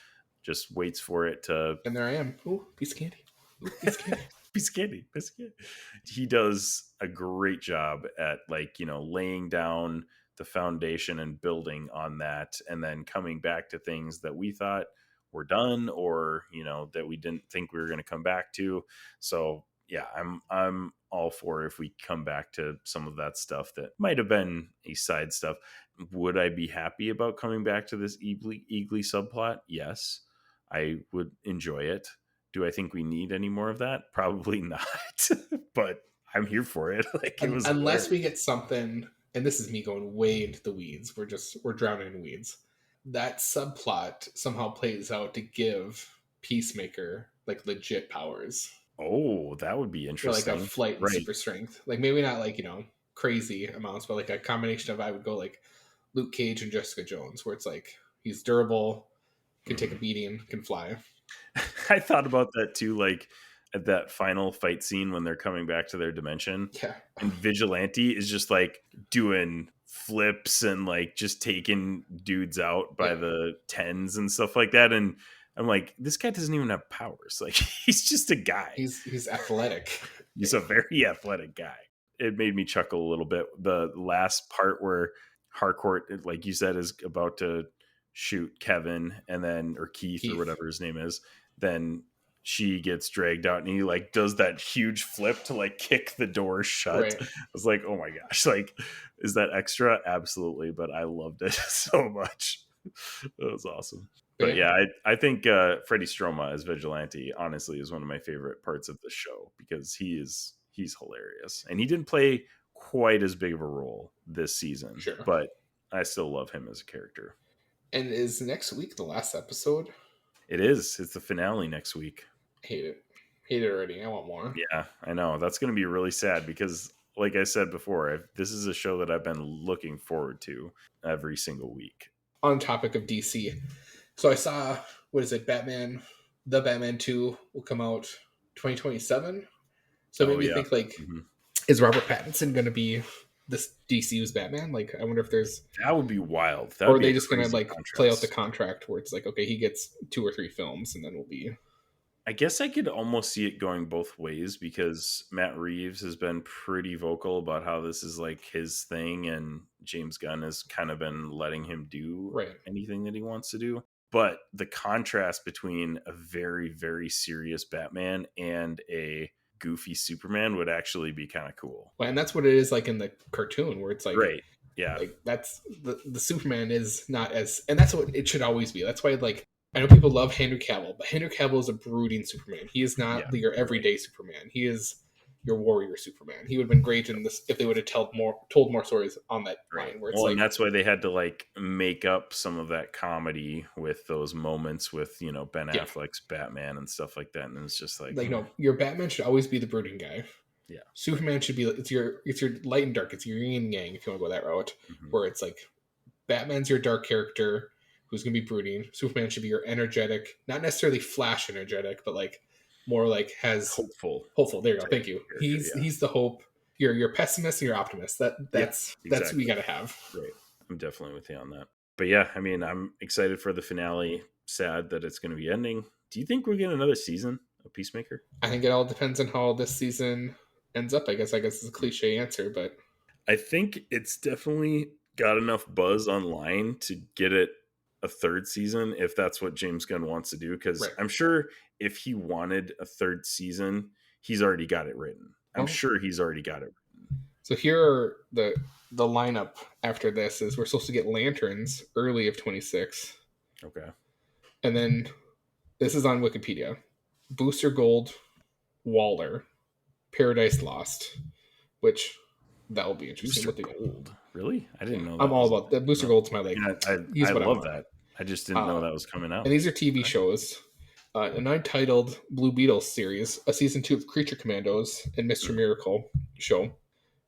A: just waits for it to.
B: And there I am. Ooh, piece of candy. Ooh, piece of candy.
A: Piece of candy. He does a great job at laying down the foundation and building on that, and then coming back to things that we thought were done or that we didn't think we were going to come back to. So yeah, I'm all for if we come back to some of that stuff that might have been a side stuff. Would I be happy about coming back to this Eagly subplot? Yes, I would enjoy it. Do I think we need any more of that? Probably not. But I'm here for it.
B: Unless we get something, and this is me going way into the weeds. We're drowning in weeds. That subplot somehow plays out to give Peacemaker like legit powers.
A: Oh, that would be interesting.
B: Or like a flight and super strength. Like maybe not like, crazy amounts, but like a combination of, I would go like Luke Cage and Jessica Jones, where it's like he's durable, can take a beating, can fly.
A: I thought about that too, like at that final fight scene when they're coming back to their dimension.
B: Yeah.
A: And Vigilante is just like doing flips and like just taking dudes out by the tens and stuff like that. And I'm like, this guy doesn't even have powers. Like he's just a guy.
B: He's athletic.
A: He's a very athletic guy. It made me chuckle a little bit. The last part where Harcourt, like you said, is about to shoot Kevin or Keith or whatever his name is, then she gets dragged out and he like does that huge flip to like kick the door shut.
B: Right.
A: I was like, oh my gosh, like, is that extra? Absolutely. But I loved it so much. That was awesome. But yeah, I think Freddie Stroma as Vigilante honestly is one of my favorite parts of the show because he's hilarious. And he didn't play quite as big of a role this season,
B: Sure.
A: but I still love him as a character.
B: And is next week the last episode?
A: It is. It's the finale next week.
B: Hate it already. I want more.
A: Yeah, I know. That's going to be really sad because, like I said before, this is a show that I've been looking forward to every single week.
B: On topic of DC, so I saw, what is it, Batman 2 will come out 2027. So it made me think, like, is Robert Pattinson going to be this DCU's Batman? Like, I wonder if there's...
A: That would be wild.
B: Or are they just going to, like, play out the contract where it's like, okay, he gets 2 or 3 films and then we'll be...
A: I guess I could almost see it going both ways because Matt Reeves has been pretty vocal about how this is like his thing and James Gunn has kind of been letting him do anything that he wants to do. But the contrast between a very, very serious Batman and a goofy Superman would actually be kind of cool.
B: Well, and that's what it is like in the cartoon where it's like...
A: Right. Yeah.
B: Like, that's... The Superman is not as... And that's what it should always be. That's why, like... I know people love Henry Cavill, but Henry Cavill is a brooding Superman. He is not your everyday Superman. He is your warrior Superman. He would have been great in this if they would have told more stories on that line. Where it's
A: and that's why they had to like make up some of that comedy with those moments with Ben Affleck's Batman and stuff like that. And it's just like
B: no, your Batman should always be the brooding guy.
A: Yeah,
B: Superman should be it's your light and dark. It's your yin and yang if you want to go that route. Where it's like Batman's your dark character who's going to be brooding. Superman should be your energetic, not necessarily Flash energetic, but like more like has
A: hopeful.
B: There you go. Thank you. He's the hope. You're pessimist and you're optimist. That's what we got to have.
A: Right. I'm definitely with you on that. But yeah, I mean, I'm excited for the finale. Sad that it's going to be ending. Do you think we'll get another season of Peacemaker?
B: I think it all depends on how this season ends up. I guess it's a cliche answer, but
A: I think it's definitely got enough buzz online to get it a third season if that's what James Gunn wants to do, because I'm sure if he wanted a third season, he's already got it written. I'm sure he's already got it written.
B: So here are the lineup after this is we're supposed to get Lanterns early of 26.
A: Okay.
B: And then this is on Wikipedia. Booster Gold, Waller, Paradise Lost, which that will be interesting.
A: Booster Gold? Really? I didn't know that.
B: I'm all about that. Booster Gold's my like.
A: I love that. I just didn't know that was coming out.
B: And these are TV shows. An untitled Blue Beetle series, a season 2 of Creature Commandos and Mr. Miracle show.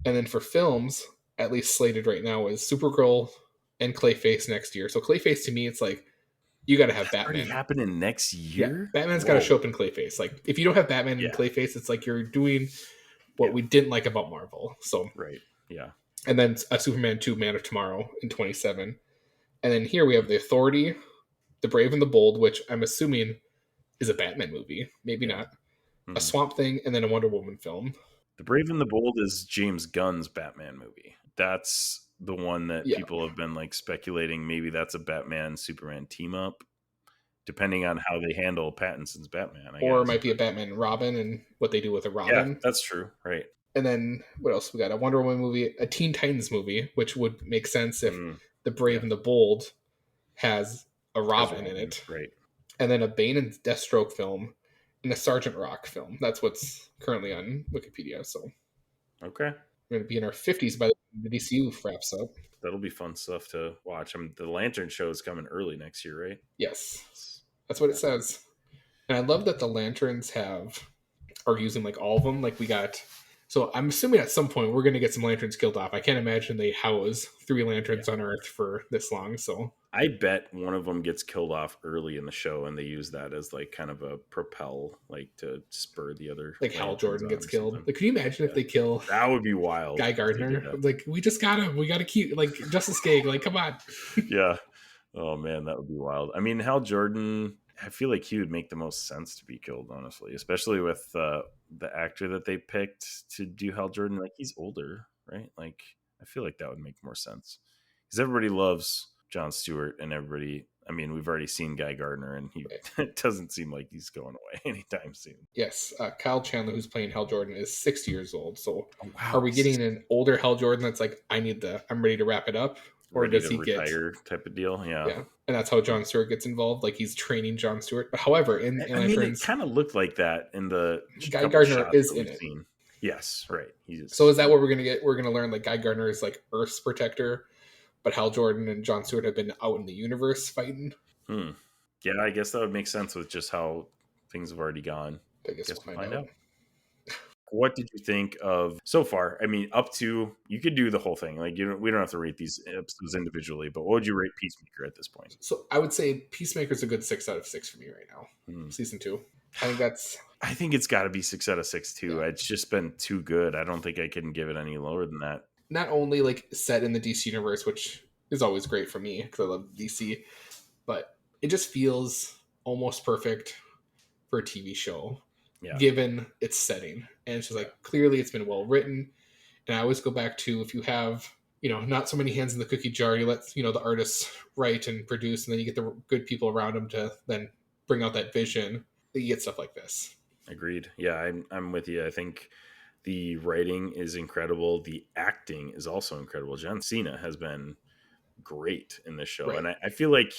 B: And then for films, at least slated right now, is Supergirl and Clayface next year. So Clayface to me, it's like you got to have Batman.
A: Already happening next year?
B: Yeah, Batman's got to show up in Clayface. Like if you don't have Batman in Clayface, it's like you're doing what we didn't like about Marvel. So
A: right, yeah.
B: And then a Superman 2 Man of Tomorrow in 27. And then here we have The Authority, The Brave and the Bold, which I'm assuming is a Batman movie. Maybe not. A Swamp Thing, and then a Wonder Woman film.
A: The Brave and the Bold is James Gunn's Batman movie. That's the one that people have been like speculating. Maybe that's a Batman Superman team up, depending on how they handle Pattinson's Batman. I guess.
B: It might be a Batman and Robin and what they do with a Robin.
A: Yeah, that's true. Right.
B: And then what else? We got a Wonder Woman movie, a Teen Titans movie, which would make sense if The Brave and the Bold has a Robin in it.
A: Right.
B: And then a Bane and Deathstroke film and a Sergeant Rock film. That's what's currently on Wikipedia. So
A: okay.
B: We're going to be in our 50s by the time the DCU wraps up.
A: That'll be fun stuff to watch. The Lantern show is coming early next year, right?
B: Yes. That's what it says. And I love that the Lanterns are using like all of them. Like we got... So I'm assuming at some point we're going to get some Lanterns killed off. I can't imagine they house 3 Lanterns on Earth for this long. So
A: I bet one of them gets killed off early in the show, and they use that as like kind of a propel, like to spur the other.
B: Like Hal Jordan gets killed. Like, can you imagine if they kill?
A: That would be wild.
B: Guy Gardner. Like we just got him. We got to keep like Justice League. Like come on.
A: Yeah. Oh man, that would be wild. I mean, Hal Jordan. I feel like he would make the most sense to be killed, honestly, especially with the actor that they picked to do Hal Jordan. Like he's older, right? Like I feel like that would make more sense because everybody loves Jon Stewart and everybody I mean, we've already seen Guy Gardner, and it doesn't seem like he's going away anytime soon.
B: Yes, Kyle Chandler, who's playing Hal Jordan, is 60 years old. So,
A: wow.
B: Are we getting an older Hal Jordan that's like, I'm ready to wrap it up, or
A: ready
B: does
A: to
B: he
A: retire type of deal? Yeah,
B: and that's how Jon Stewart gets involved. Like he's training Jon Stewart. But however, in
A: it kind of looked like that in the
B: Guy Gardner is in it.
A: Seen. Yes, right.
B: So is that what we're gonna get? We're gonna learn like Guy Gardner is like Earth's protector, but Hal Jordan and Jon Stewart have been out in the universe fighting.
A: Yeah, I guess that would make sense with just how things have already gone.
B: I guess we'll find out.
A: What did you think of so far? I mean, up to, you could do the whole thing. Like, we don't have to rate these episodes individually, but what would you rate Peacemaker at this point?
B: So I would say Peacemaker's a good 6 out of 6 for me right now. Season 2. I
A: think it's got to be 6 out of 6 too. Yeah. It's just been too good. I don't think I can give it any lower than that.
B: Not only like set in the DC universe, which is always great for me because I love DC, but it just feels almost perfect for a TV show, given its setting. And it's just like, clearly it's been well written. And I always go back to, if you have, not so many hands in the cookie jar, you let, the artists write and produce, and then you get the good people around them to then bring out that vision, that you get stuff like this.
A: Agreed. Yeah, I'm with you. I think the writing is incredible. The acting is also incredible. John Cena has been great in this show. Right. And I feel like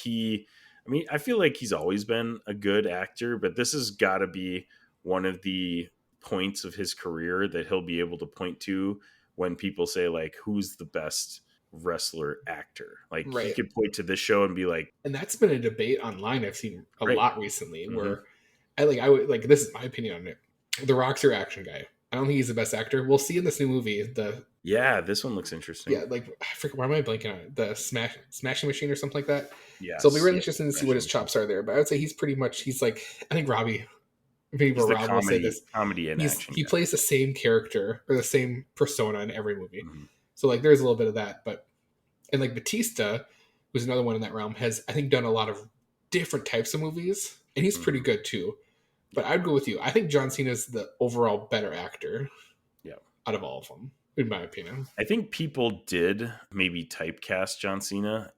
A: he's always been a good actor, but this has got to be one of the points of his career that he'll be able to point to when people say, like, who's the best wrestler actor? Like, he could point to this show and be like...
B: And that's been a debate online I've seen a lot recently, where I would this is my opinion on it. The Rock's your action guy. I don't think he's the best actor. We'll see in this new movie.
A: This one looks interesting.
B: Yeah, like, I forget, why am I blanking on it? The Smashing Machine or something like that?
A: Yeah.
B: So it'll be really interesting to see what his chops are there. But I would say he's like, I think Robbie, Rob will say this.
A: Comedy and action.
B: He plays the same character or the same persona in every movie. Mm-hmm. So like, there's a little bit of that. And like Batista, who's another one in that realm, has, I think, done a lot of different types of movies. And he's pretty good too. But I'd go with you. I think John Cena is the overall better actor. Yeah. Out of all of them, in my opinion.
A: I think people did maybe typecast John Cena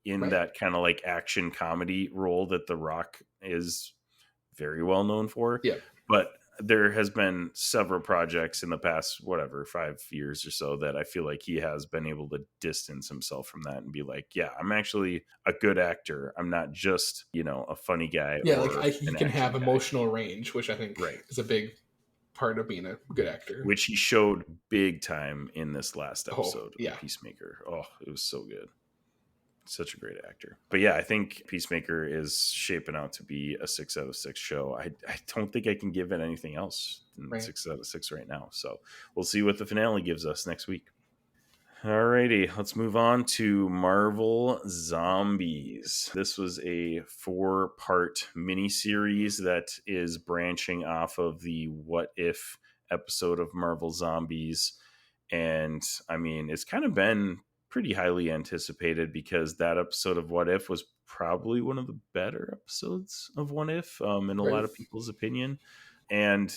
A: in that kind of like action comedy role that The Rock is very well known for.
B: Yeah.
A: But there has been several projects in the past, 5 years or so, that I feel like he has been able to distance himself from that and be like, yeah, I'm actually a good actor. I'm not just, a funny guy.
B: Yeah, he can have emotional range, which I think is a big part of being a good actor.
A: Which he showed big time in this last episode of Peacemaker. Oh, it was so good. Such a great actor. But yeah, I think Peacemaker is shaping out to be a 6 out of 6 show. I don't think I can give it anything else than 6 out of 6 right now. So we'll see what the finale gives us next week. Alrighty, let's move on to Marvel Zombies. This was a 4-part miniseries that is branching off of the What If episode of Marvel Zombies. And I mean, it's kind of been pretty highly anticipated because that episode of What If was probably one of the better episodes of What If in a lot of people's opinion. And,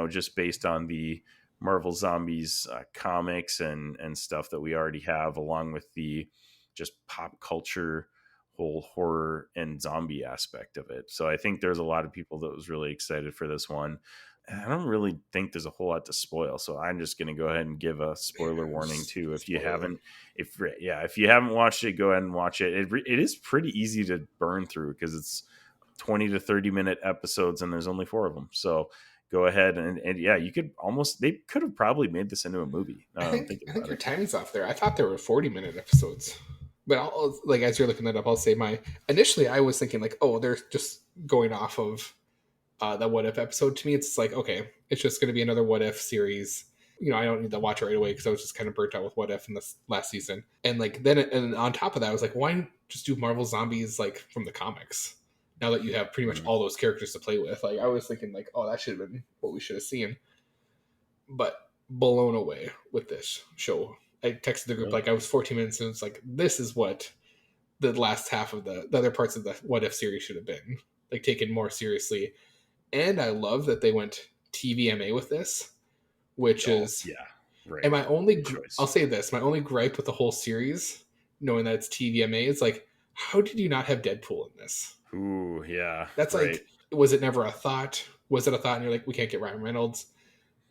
A: just based on the Marvel Zombies comics and stuff that we already have, along with the just pop culture whole horror and zombie aspect of it. So I think there's a lot of people that was really excited for this one. I don't really think there's a whole lot to spoil, so I'm just going to go ahead and give a spoiler warning too. If you haven't watched it, go ahead and watch it. It is pretty easy to burn through because it's 20 to 30 minute episodes and there's only 4 of them. So go ahead and you could they could have probably made this into a movie.
B: I think your timing's off there. I thought there were 40-minute episodes, but as you're looking that up, I'll say initially I was thinking like, oh, they're just going off of that What If episode. To me, it's like, okay, it's just going to be another What If series. I don't need to watch it right away because I was just kind of burnt out with What If in this last season. And and on top of that, I was like, why just do Marvel Zombies like from the comics? Now that you have pretty much all those characters to play with, like I was thinking like, oh, that should have been what we should have seen. But blown away with this show. I texted the group like I was 14 minutes and it's like, this is what the last half of the other parts of the What If series should have been, like taken more seriously. And I love that they went TVMA with this, which is...
A: Yeah, right.
B: And my only... I'll say this. My only gripe with the whole series, knowing that it's TVMA, is like, how did you not have Deadpool in this?
A: Ooh, yeah.
B: That's
A: right.
B: like, was it never a thought? Was it a thought and you're like, we can't get Ryan Reynolds?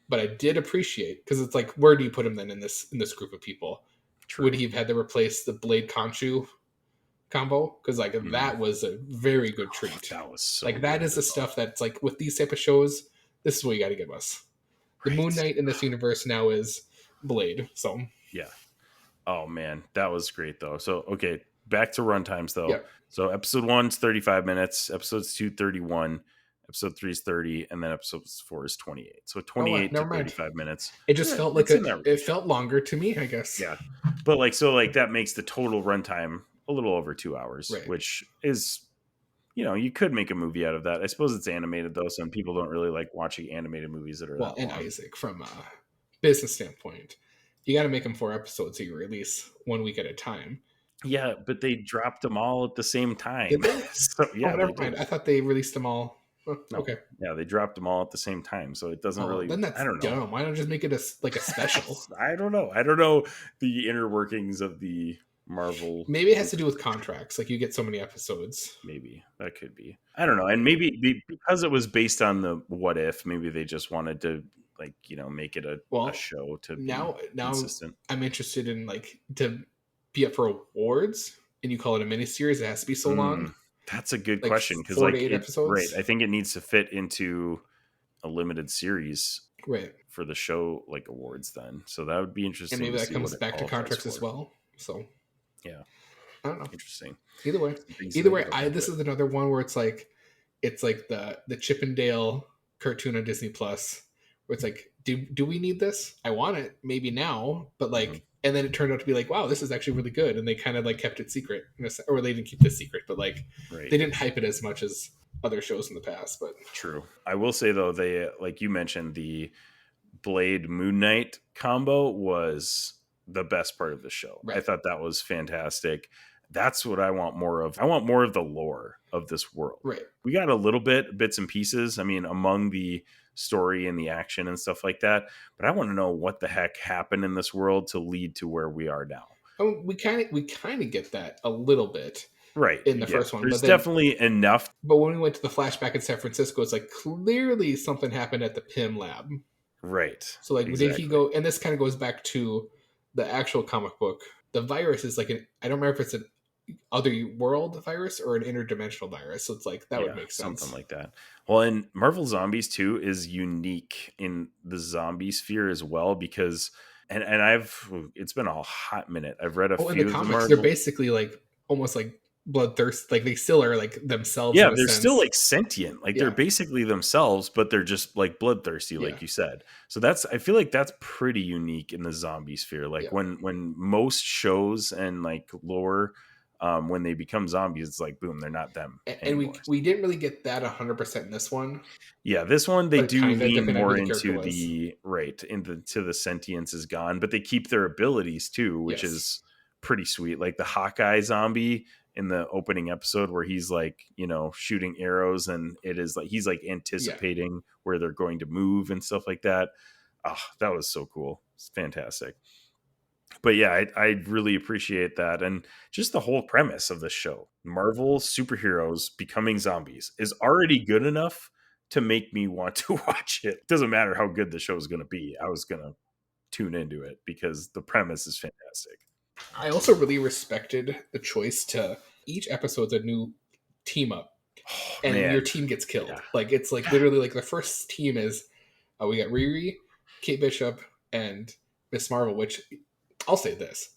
B: But I did appreciate, because it's like, where do you put him then in this group of people?
A: True.
B: Would he have had to replace the Blade Khonshu combo? Because like that was a very good treat.
A: That was so
B: like that
A: good
B: is the stuff that's like with these type of shows. This is what you got to give us. The Moon Knight in this universe now is Blade. So
A: yeah. Oh man, that was great though. So okay, back to runtimes though.
B: Yep.
A: So episode 1's 35 minutes, episodes 2 31, episode 3 is 30, and then episode 4 is 28. So 28 to 35 minutes.
B: It just felt like it felt longer to me, I guess.
A: Yeah. But like that makes the total runtime a little over 2 hours,
B: Right.
A: which is, you could make a movie out of that. I suppose it's animated though, so people don't really like watching animated movies that are that long.
B: Isaac, from a business standpoint, you got to make them 4 episodes so you release 1 week at a time.
A: Yeah, but they dropped them all at the same time.
B: Did they?
A: So, yeah,
B: never mind. I thought they released them all. Oh,
A: no.
B: Okay.
A: Yeah, they dropped them all at the same time, so it doesn't really.
B: Then that's
A: I don't know.
B: dumb. Why not just make it a special?
A: I don't know the inner workings of the Marvel.
B: Maybe it has to do with contracts. Like you get so many episodes.
A: Maybe that could be. I don't know. And maybe because it was based on the What If, maybe they just wanted to make it a show to
B: now
A: consistent.
B: I'm interested in to be up for awards, and you call it a miniseries. It has to be so long.
A: That's a good question, because
B: 4 to 8 episodes.
A: Right. I think it needs to fit into a limited series.
B: Right.
A: For the show awards then. So that would be interesting.
B: And maybe that comes back to contracts as well. So
A: yeah.
B: I don't know.
A: Interesting.
B: Either way, this is another one where it's like the Chippendale cartoon on Disney Plus, where it's like, do we need this? I want it maybe now, but and then it turned out to be like, wow, this is actually really good, and they kind of kept it secret, or they didn't keep this secret, but they didn't hype it as much as other shows in the past. But
A: true. I will say though, they you mentioned, the Blade Moon Knight combo was the best part of the show. Right. I thought that was fantastic. That's what I want more of. I want more of the lore of this world.
B: Right.
A: We got a little bits and pieces. I mean, among the story and the action and stuff like that. But I want to know what the heck happened in this world to lead to where we are now.
B: Oh, we kind of get that a little bit.
A: Right.
B: In the first one.
A: There's definitely enough.
B: But when we went to the flashback in San Francisco, it's like clearly something happened at the PIM lab.
A: Right.
B: So did he go, and this kind of goes back to the actual comic book. The virus is I don't remember if it's an other world virus or an interdimensional virus. So it's that would make sense.
A: Something like that. Well, and Marvel Zombies 2 is unique in the zombie sphere as well, because and it's been a hot minute. I've read a few
B: in the comics, they're basically almost bloodthirst, they still are themselves.
A: Yeah, they're still sentient, they're basically themselves, but they're just bloodthirsty, you said. So I feel like that's pretty unique in the zombie sphere. When most shows and lore, when they become zombies, it's boom, they're not them
B: anymore. And we didn't really get that 100% in this one.
A: Yeah, this one they do lean more into the sentience is gone, but they keep their abilities too, which is pretty sweet. The Hawkeye zombie in the opening episode, where he's shooting arrows, and it is he's anticipating where they're going to move and stuff like that. Oh, that was so cool. It's fantastic. But yeah, I really appreciate that. And just the whole premise of the show, Marvel superheroes becoming zombies, is already good enough to make me want to watch it. It doesn't matter how good the show is going to be. I was going to tune into it because the premise is fantastic.
B: I also really respected the choice to each episode's a new team up, and your team gets killed. Yeah. It's literally the first team is we got Riri, Kate Bishop, and Miss Marvel. Which I'll say this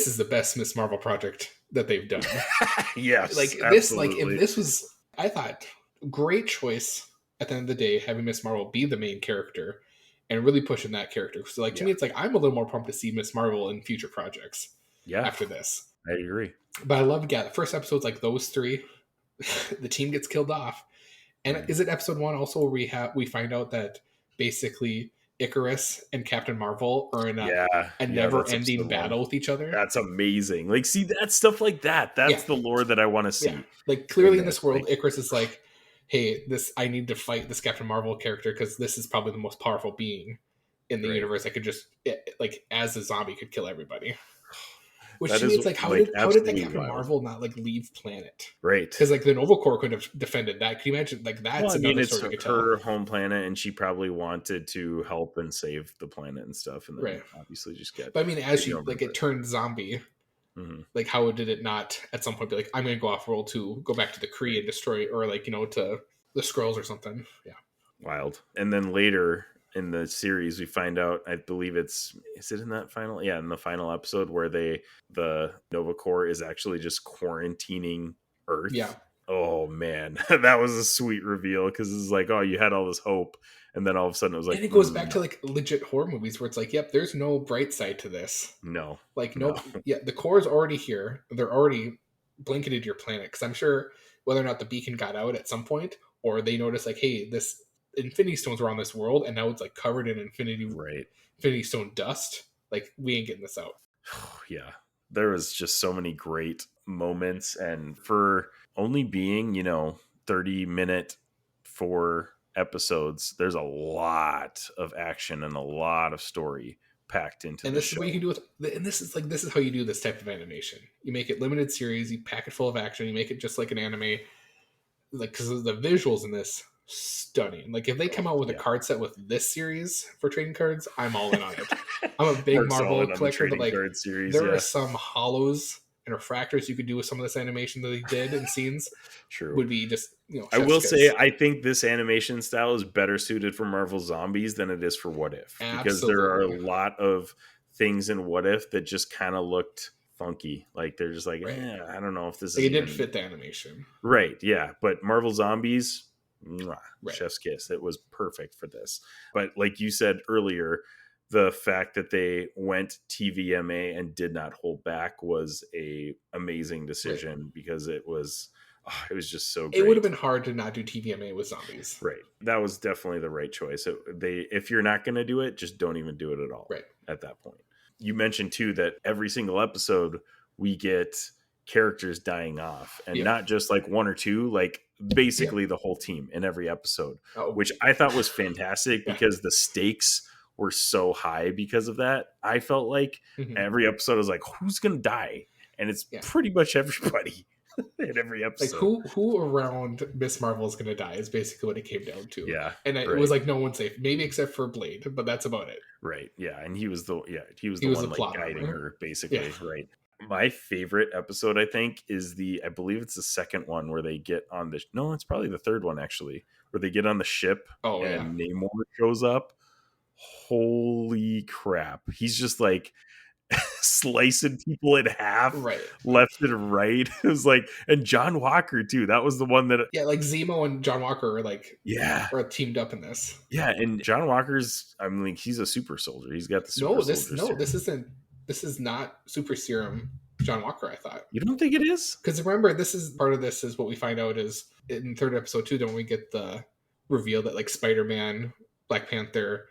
B: is the best Miss Marvel project that they've done.
A: Yes,
B: absolutely. This was, I thought, great choice at the end of the day, having Miss Marvel be the main character and really pushing that character. So to me, it's I'm a little more pumped to see Miss Marvel in future projects. Yeah, after this,
A: I agree.
B: But I loved the first episode's those three. The team gets killed off, and is it episode 1 also where we find out that basically Icarus and Captain Marvel are in a never-ending battle with each other.
A: That's amazing. See, that stuff like that. That's the lore that I want to see.
B: Yeah. Clearly in this world, Icarus is hey, I need to fight this Captain Marvel character because this is probably the most powerful being in the universe. I could just as a zombie could kill everybody. Which
A: that
B: to me, it's like, how did that
A: absolutely
B: Captain
A: wild.
B: Marvel not like leave planet?
A: Right.
B: Because like the Nova Corps could have defended that. Can you imagine? Like that's
A: Well, I mean,
B: another
A: it's
B: story to
A: her
B: tell.
A: home planet, and she probably wanted to help and save the planet and stuff, and then
B: Right.
A: obviously just get.
B: But I mean, as
A: taken
B: she
A: over,
B: like it turned zombie.
A: Mm-hmm.
B: Like, how did it not at some point be like, I'm going to go off world to go back to the Kree and destroy, or like, you know, to the Skrulls or something? Yeah.
A: Wild. And then later in the series, we find out, I believe is it in that final? Yeah, in the final episode where the Nova Corps is actually just quarantining Earth.
B: Yeah.
A: Oh man, that was a sweet reveal because it's like, oh, you had all this hope, and then all of a sudden it was like,
B: and it goes back to like legit horror movies where it's like, yep, there's no bright side to this.
A: No,
B: like no. Yeah, the core is already here. They're already blanketed your planet, because I'm sure whether or not the beacon got out at some point, or they noticed like, hey, this Infinity Stones were on this world, and now it's like covered in Infinity Stone dust. Like, we ain't getting this out.
A: Yeah, there was just so many great moments, and for only being 30-minute 4 episodes, there's a lot of action and a lot of story packed into
B: and
A: this
B: this
A: show.
B: is what you can do with, and this is how you do this type of animation. You make it limited series, you pack it full of action, you make it just like an anime, like, because the visuals in this stunning. Like, if they come out with a card set with this series for trading cards, I'm all in on it. I'm a big Marvel collector, but like there are some hollows and refractors you could do with some of this animation that they did in scenes.
A: True.
B: Would be just,
A: I will say, I think this animation style is better suited for Marvel Zombies than it is for What If.
B: Absolutely.
A: Because there are a lot of things in What If that just kind of looked funky. Like, they're just like, I don't know if this is.
B: It didn't fit the animation.
A: Right, yeah. But Marvel Zombies, chef's kiss. It was perfect for this. But like you said earlier, the fact that they went TVMA and did not hold back was a amazing decision, because it was just so great.
B: It would have been hard to not do TVMA with zombies.
A: Right. That was definitely the right choice. If you're not going to do it, just don't even do it at all.
B: Right.
A: At that point. You mentioned too that every single episode we get characters dying off, and not just like one or two, like basically the whole team in every episode, which I thought was fantastic because the stakes were so high because of that. I felt like every episode was like, who's going to die? And it's pretty much everybody in every episode.
B: Like, who around Miss Marvel is going to die is basically what it came down to.
A: Yeah.
B: And it was like no one's safe, maybe except for Blade, but that's about it.
A: Right. Yeah. And he was the one like guiding her basically. Yeah. Right. My favorite episode, I think, is I believe it's the second one where they get on it's probably the third one actually, where they get on the ship and Namor shows up. Holy crap. He's just like slicing people in half, left and right. It was like, and John Walker too. That was the one that
B: like Zemo and John Walker are like are teamed up in this.
A: Yeah, and John Walker's, I mean, he's a super soldier. He's got the super soldier.
B: This is not super serum John Walker, I thought.
A: You don't think it is?
B: Because remember, this is part of this is what we find out is in third episode too, then we get the reveal that like Spider-Man, Black Panther,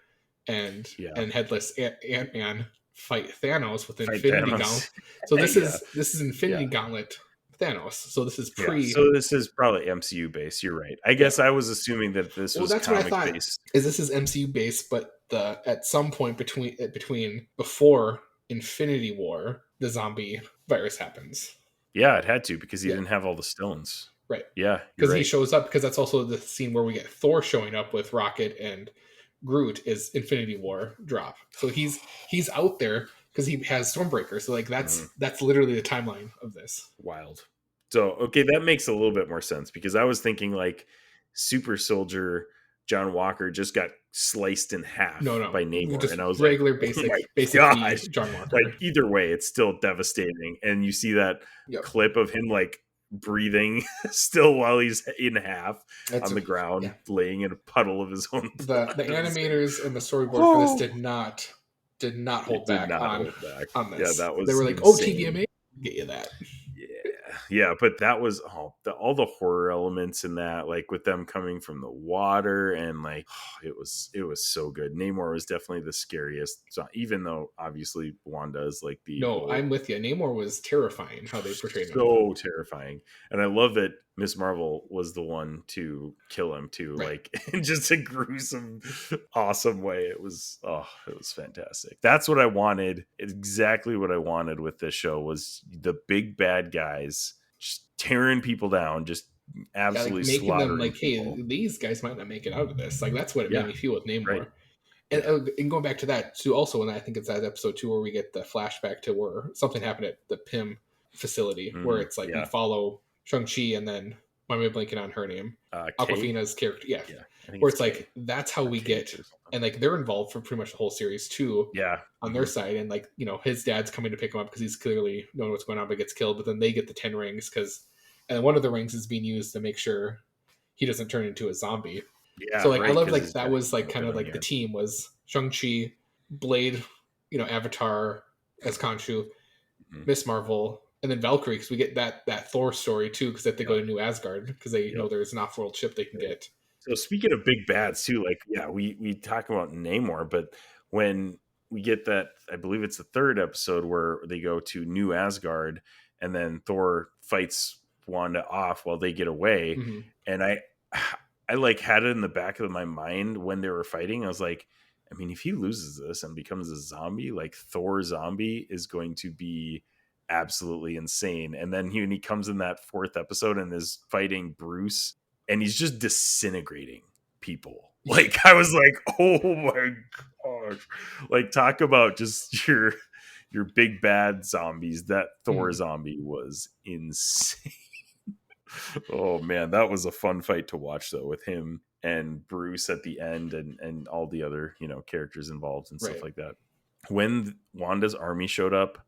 B: and Headless Ant-Man fight Thanos with Infinity Gauntlet. So this is Infinity Gauntlet Thanos. So this is
A: so this is probably MCU based. You're right. I guess I was assuming that this was comic based.
B: This is MCU based, but at some point between before Infinity War, the zombie virus happens.
A: Yeah, it had to, because he didn't have all the stones.
B: Right.
A: Yeah.
B: Because he shows up, because that's also the scene where we get Thor showing up with Rocket and Groot is Infinity War drop. So he's out there because he has Stormbreaker. So like that's literally the timeline of this.
A: Wild. So okay, that makes a little bit more sense, because I was thinking like super soldier John Walker just got sliced in half by Namor,
B: just
A: and I was
B: regular
A: like,
B: basic John Walker.
A: Like, either way, it's still devastating. And you see that clip of him like breathing still while he's in half on the ground, laying in a puddle of his own blood.
B: The animators and the storyboard for this did not hold back on this.
A: Yeah, that was.
B: They were like,
A: insane.
B: TVMA, get you that.
A: Yeah, but that was all the horror elements in that, like with them coming from the water, and like it was so good. Namor was definitely the scariest, so even though obviously Wanda is like
B: I'm with you. Namor was terrifying how they portrayed him.
A: So terrifying, and I love that Miss Marvel was the one to kill him too,
B: Right.
A: like in just a gruesome, awesome way. It was fantastic. That's what I wanted. Exactly what I wanted with this show was the big bad guys just tearing people down, just absolutely
B: like making them
A: slaughtering
B: like,
A: people.
B: hey, these guys might not make it out of this. Like that's what it made me feel with Namor.
A: Right.
B: And going back to that too, also, and I think it's that episode 2 where we get the flashback to where something happened at the PIM facility, where it's like we follow Shang-Chi and then why am I blanking on her name? Awkwafina's character, where it's like that's how we get, and like they're involved for pretty much the whole series too. On their side, and like his dad's coming to pick him up because he's clearly knowing what's going on, but gets killed. But then they get the 10 rings and one of the rings is being used to make sure he doesn't turn into a zombie.
A: Yeah,
B: so like I love like that was like kind of like the team was Shang-Chi, Blade, Avatar as Khonshu, Miss Marvel, and then Valkyrie, because we get that Thor story too, because they go to New Asgard because they know there's an off-world ship they can get.
A: So speaking of big bads too, like we talk about Namor, but when we get that, I believe it's the 3rd episode where they go to New Asgard, and then Thor fights Wanda off while they get away, and I like had it in the back of my mind when they were fighting. I was like, I mean, if he loses this and becomes a zombie, like Thor zombie is going to be absolutely insane. And then he comes in that 4th episode and is fighting Bruce, and he's just disintegrating people. Like I was like, oh my gosh, like talk about just your big bad zombies. That Thor zombie was insane. Oh man, that was a fun fight to watch though, with him and Bruce at the end, and all the other characters involved and stuff like that. When Wanda's army showed up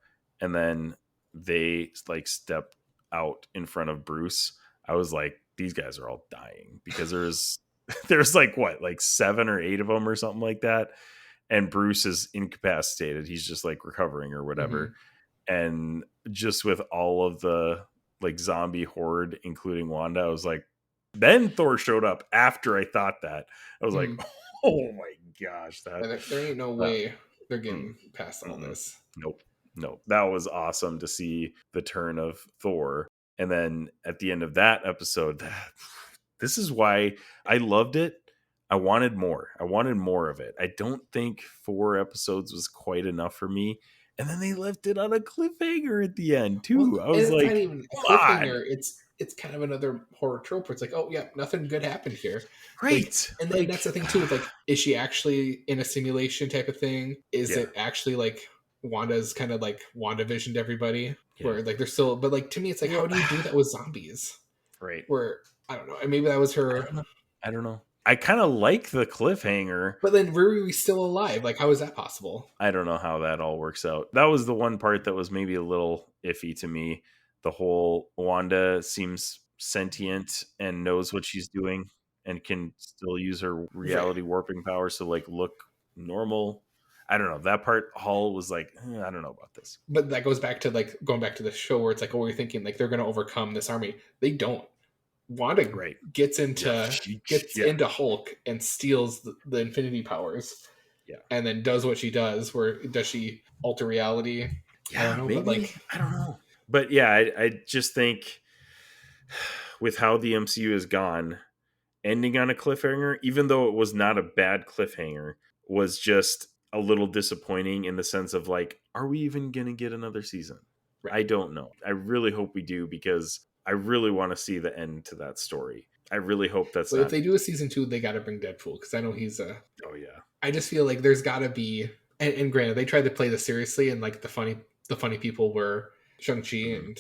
A: and then they like stepped out in front of Bruce, I was like, these guys are all dying, because there's like 7 or 8 of them or something like that, and Bruce is incapacitated. He's just like recovering or whatever. And just with all of the like zombie horde, including Wanda, I was like, then Thor showed up after I thought that. I was like, oh my gosh,
B: there ain't no way they're getting past all this.
A: Nope. That was awesome to see the turn of Thor. And then at the end of that episode, this is why I loved it. I wanted more of it. I don't think 4 episodes was quite enough for me. And then they left it on a cliffhanger at the end too. I was like,
B: not even a cliffhanger. It's kind of another horror trope where it's like, oh yeah, nothing good happened here.
A: Right.
B: Like, and then that's the thing too, with like, is she actually in a simulation type of thing? Is it actually like Wanda's kind of like WandaVisioned everybody? Where like they're still, but like to me it's like, how do you do that with zombies?
A: Right.
B: Where I don't know. And maybe that was her.
A: I don't know. I kind of like the cliffhanger.
B: But then Riri's still alive. Like, how is that possible?
A: I don't know how that all works out. That was the one part that was maybe a little iffy to me. The whole Wanda seems sentient and knows what she's doing and can still use her reality warping powers to like look normal. I don't know. That part Hall was like, I don't know about this.
B: But that goes back to like going back to the show where it's like, oh, we're thinking like they're going to overcome this army. They don't. Wanda gets into Hulk and steals the Infinity powers, and then does what she does. Where does she alter reality?
A: I don't know, maybe. But like I don't know. But yeah, I just think with how the MCU has gone, ending on a cliffhanger, even though it was not a bad cliffhanger, was just a little disappointing in the sense of like, are we even going to get another season? I don't know. I really hope we do, because I really want to see the end to that story. I really hope that's
B: if they do a season 2, they got to bring Deadpool, because I know he's a...
A: Oh, yeah.
B: I just feel like there's got to be... And granted, they tried to play this seriously, and like the funny people were Shang-Chi and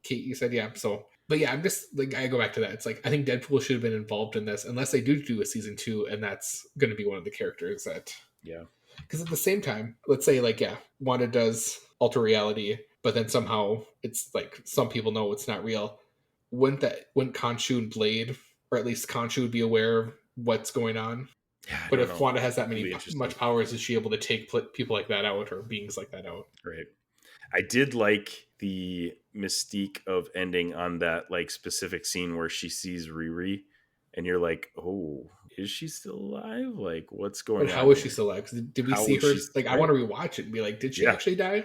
B: Kate, you said, so... But yeah, I'm just... like I go back to that. It's like, I think Deadpool should have been involved in this, unless they do a season 2, and that's going to be one of the characters that... Yeah. Because at the same time, let's say like, Wanda does alter reality, but then somehow it's like some people know it's not real. Wouldn't Khonshu and Blade, or at least Khonshu, would be aware of what's going on? Yeah, but if Wanda has that much powers, is she able to take people like that out, or beings like that out?
A: Right. I did like the mystique of ending on that like specific scene where she sees Riri, and you're like, oh, is she still alive? Like, what's going on?
B: How is she still alive? Did we see her? Like, I want to rewatch it and be like, did she actually die?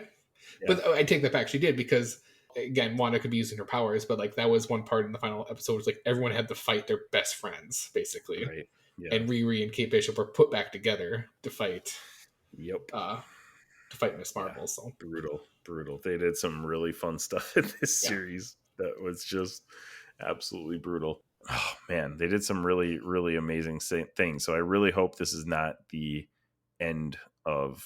B: Yeah. But I take that back. She did, because again, Wanda could be using her powers, but like that was one part in the final episode was like everyone had to fight their best friends basically,
A: Right. Yeah.
B: and Riri and Kate Bishop were put back together to fight.
A: Yep.
B: To fight Miss Marvel. So
A: brutal. They did some really fun stuff in this series that was just absolutely brutal. Oh man, they did some really, really amazing things. So I really hope this is not the end of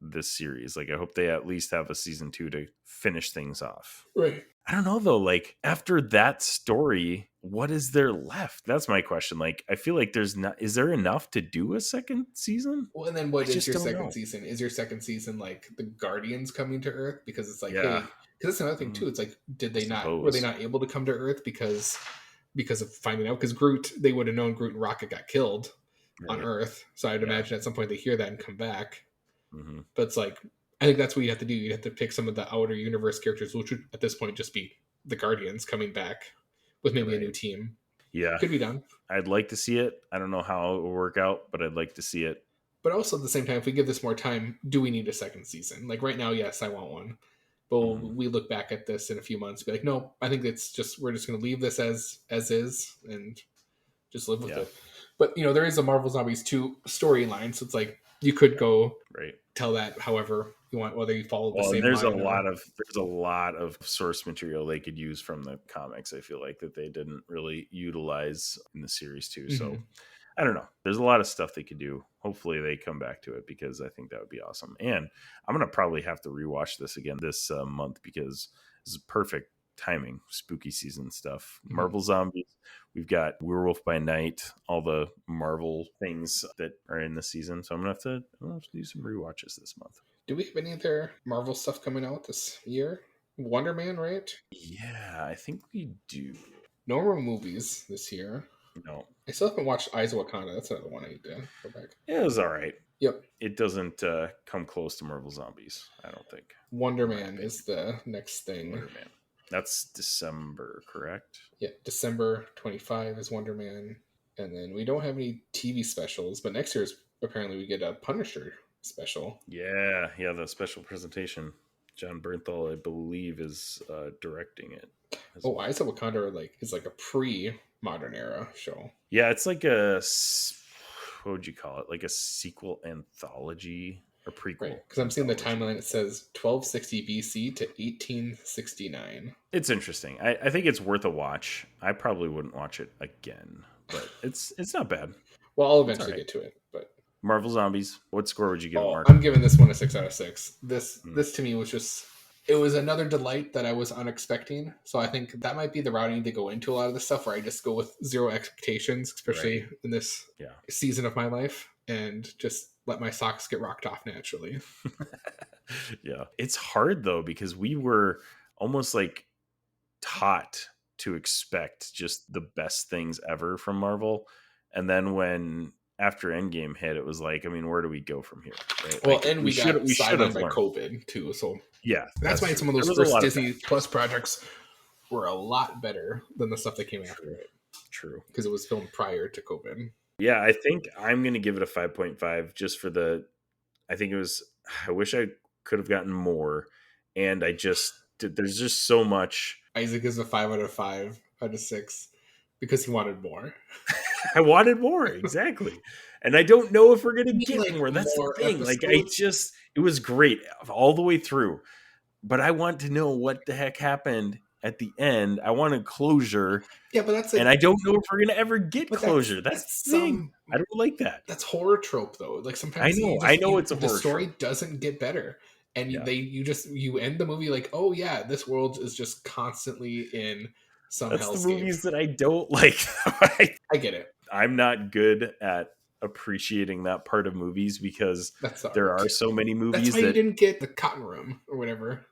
A: this series. Like I hope they at least have a season 2 to finish things off.
B: Right.
A: I don't know though, like after that story, what is there left? That's my question. Like I feel like is there enough to do a second season?
B: Well, and then what is your second season? Is your second season like the Guardians coming to Earth? Because it's like, hey, because that's another thing too. It's like, were they not able to come to Earth because of finding out? Because Groot, they would have known Groot and Rocket got killed on Earth. So I'd imagine at some point they hear that and come back. Mm-hmm. But it's like, I think that's what you have to do. You have to pick some of the outer universe characters, which would at this point just be the Guardians coming back with maybe a new team.
A: Yeah.
B: Could be done.
A: I'd like to see it. I don't know how it will work out, but I'd like to see it. But
B: also at the same time, if we give this more time, do we need a second season? Like right now, yes, I want one. But we look back at this in a few months and be like, no, I think we're just going to leave this as is and just live with it. But, there is a Marvel Zombies 2 storyline. So it's like, you could go tell that however you want, whether you follow the same
A: there's
B: line
A: there's a lot of source material they could use from the comics. I feel like that they didn't really utilize in the series too. Mm-hmm. So I don't know. There's a lot of stuff they could do. Hopefully they come back to it because I think that would be awesome. And I'm going to probably have to rewatch this again this month because this is perfect timing. Spooky season stuff. Mm-hmm. Marvel Zombies. We've got Werewolf by Night, all the Marvel things that are in the season. So I'm going to have to do some rewatches this month.
B: Do we have any other Marvel stuff coming out this year? Wonder Man, right?
A: Yeah, I think we do.
B: No more movies this year.
A: No.
B: I still haven't watched Eyes of Wakanda. That's another one I need to go back.
A: Yeah, it was all right.
B: Yep.
A: It doesn't come close to Marvel Zombies, I don't think.
B: Wonder Man is the next thing.
A: Wonder Man. That's December, correct?
B: Yeah, December 25 is Wonder Man. And then we don't have any TV specials, but next year apparently we get a Punisher special.
A: Yeah, the special presentation. John Bernthal, I believe, is directing it.
B: Eyes of Wakanda is like a pre-modern era show.
A: Yeah, it's like a, what would you call it? Like a sequel anthology or prequel.
B: Right, because I'm seeing the timeline. It says 1260 BC to 1869.
A: It's interesting. I think it's worth a watch. I probably wouldn't watch it again, but it's not bad.
B: Well, I'll eventually get to it, but...
A: Marvel Zombies. What score would you give it, Mark?
B: I'm giving this one a 6 out of 6. This to me was just... It was another delight that I was unexpecting. So I think that might be the route I need to go into a lot of this stuff where I just go with zero expectations, especially in this season of my life, and just let my socks get rocked off naturally.
A: Yeah. It's hard though, because we were almost like taught to expect just the best things ever from Marvel. And then when after Endgame hit, it was like, I mean, where do we go from here? Right?
B: Well, and we should have by COVID too. So
A: yeah,
B: that's why some of those first Disney Plus projects were a lot better than the stuff that came after it.
A: True.
B: Because it was filmed prior to COVID.
A: Yeah, I think I'm going to give it a 5.5 just for I wish I could have gotten more. And there's just so much.
B: Isaac is a 5 out of 6 because he wanted more.
A: I wanted more, exactly. And I don't know if we're going to get more. That's the thing. Episodes. It was great all the way through. But I want to know what the heck happened at the end. I want a closure.
B: Yeah, but that's
A: and I don't know if we're going to ever get closure. That's the thing. I don't like that.
B: That's horror trope, though. Like sometimes
A: I know it's a horror
B: trope. The story doesn't get better. And you end the movie like, oh yeah, this world is just constantly in some hellscape.
A: That's the movies that I don't like.
B: I get it.
A: I'm not good at appreciating that part of movies because there are so many movies.
B: That's why you didn't get The Cotton Room or whatever.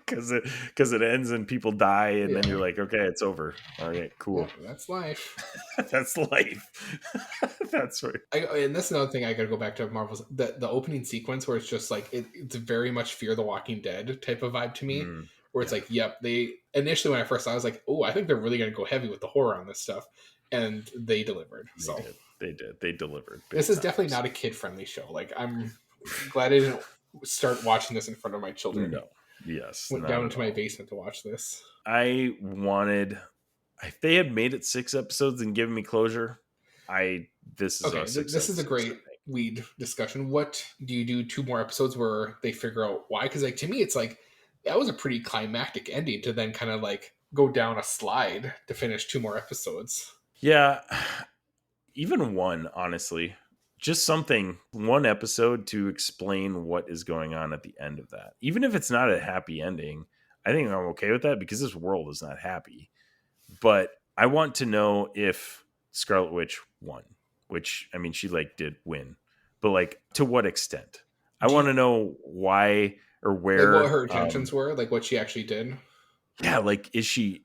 A: Because it ends and people die and then you're like, okay, it's over. All right, cool.
B: Yeah, that's life.
A: That's life. That's right.
B: And that's another thing I gotta go back to Marvel's the opening sequence where it's just like it's very much Fear the Walking Dead type of vibe to me. Where it's like, yep, they initially when I first saw it, I was like, oh, I think they're really gonna go heavy with the horror on this stuff. And they delivered.
A: They did. They delivered.
B: This is definitely not a kid-friendly show. Like, I'm glad I didn't start watching this in front of my children.
A: Yes.
B: Went down into my basement to watch this.
A: If they had made it 6 episodes and given me closure, this is
B: a great weed discussion. What do you do 2 more episodes where they figure out why? Because like to me, it's like that was a pretty climactic ending to then kind of like go down a slide to finish 2 more episodes.
A: Yeah, even one, honestly, just one episode to explain what is going on at the end of that. Even if it's not a happy ending, I think I'm okay with that because this world is not happy. But I want to know if Scarlet Witch won, which, I mean, she like did win, but like to what extent? I want to know why or where,
B: like what her intentions were, like what she actually did.
A: Yeah, like is she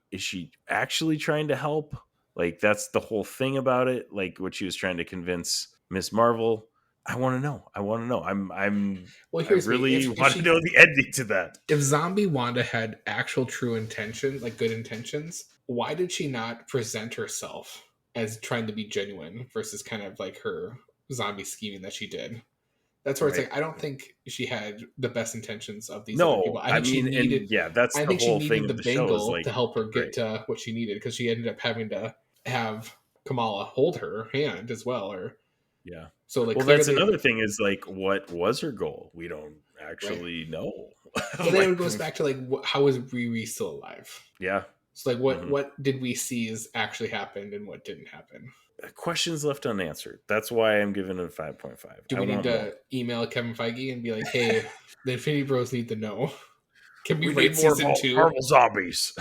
A: actually trying to help? Like that's the whole thing about it. Like what she was trying to convince Miss Marvel. I want to know. I really want to know the ending to that.
B: If Zombie Wanda had actual true intention, like good intentions, why did she not present herself as trying to be genuine versus kind of like her zombie scheming that she did? That's where it's like I don't think she had the best intentions of these other people.
A: I think she needed
B: the bangle to help her get to what she needed, because she ended up having to have Kamala hold her hand as well. So like,
A: well, that's another thing is like, what was her goal? We don't actually know.
B: But then it goes back to like, how is Riri still alive?
A: Yeah.
B: So like, what did we see is actually happened and what didn't happen?
A: Questions left unanswered. That's why I'm giving it a 5.5.
B: Do we need to email Kevin Feige and be like, hey, the Infinity Bros need to know? Can we rate
A: more
B: season 2?
A: Marvel Zombies.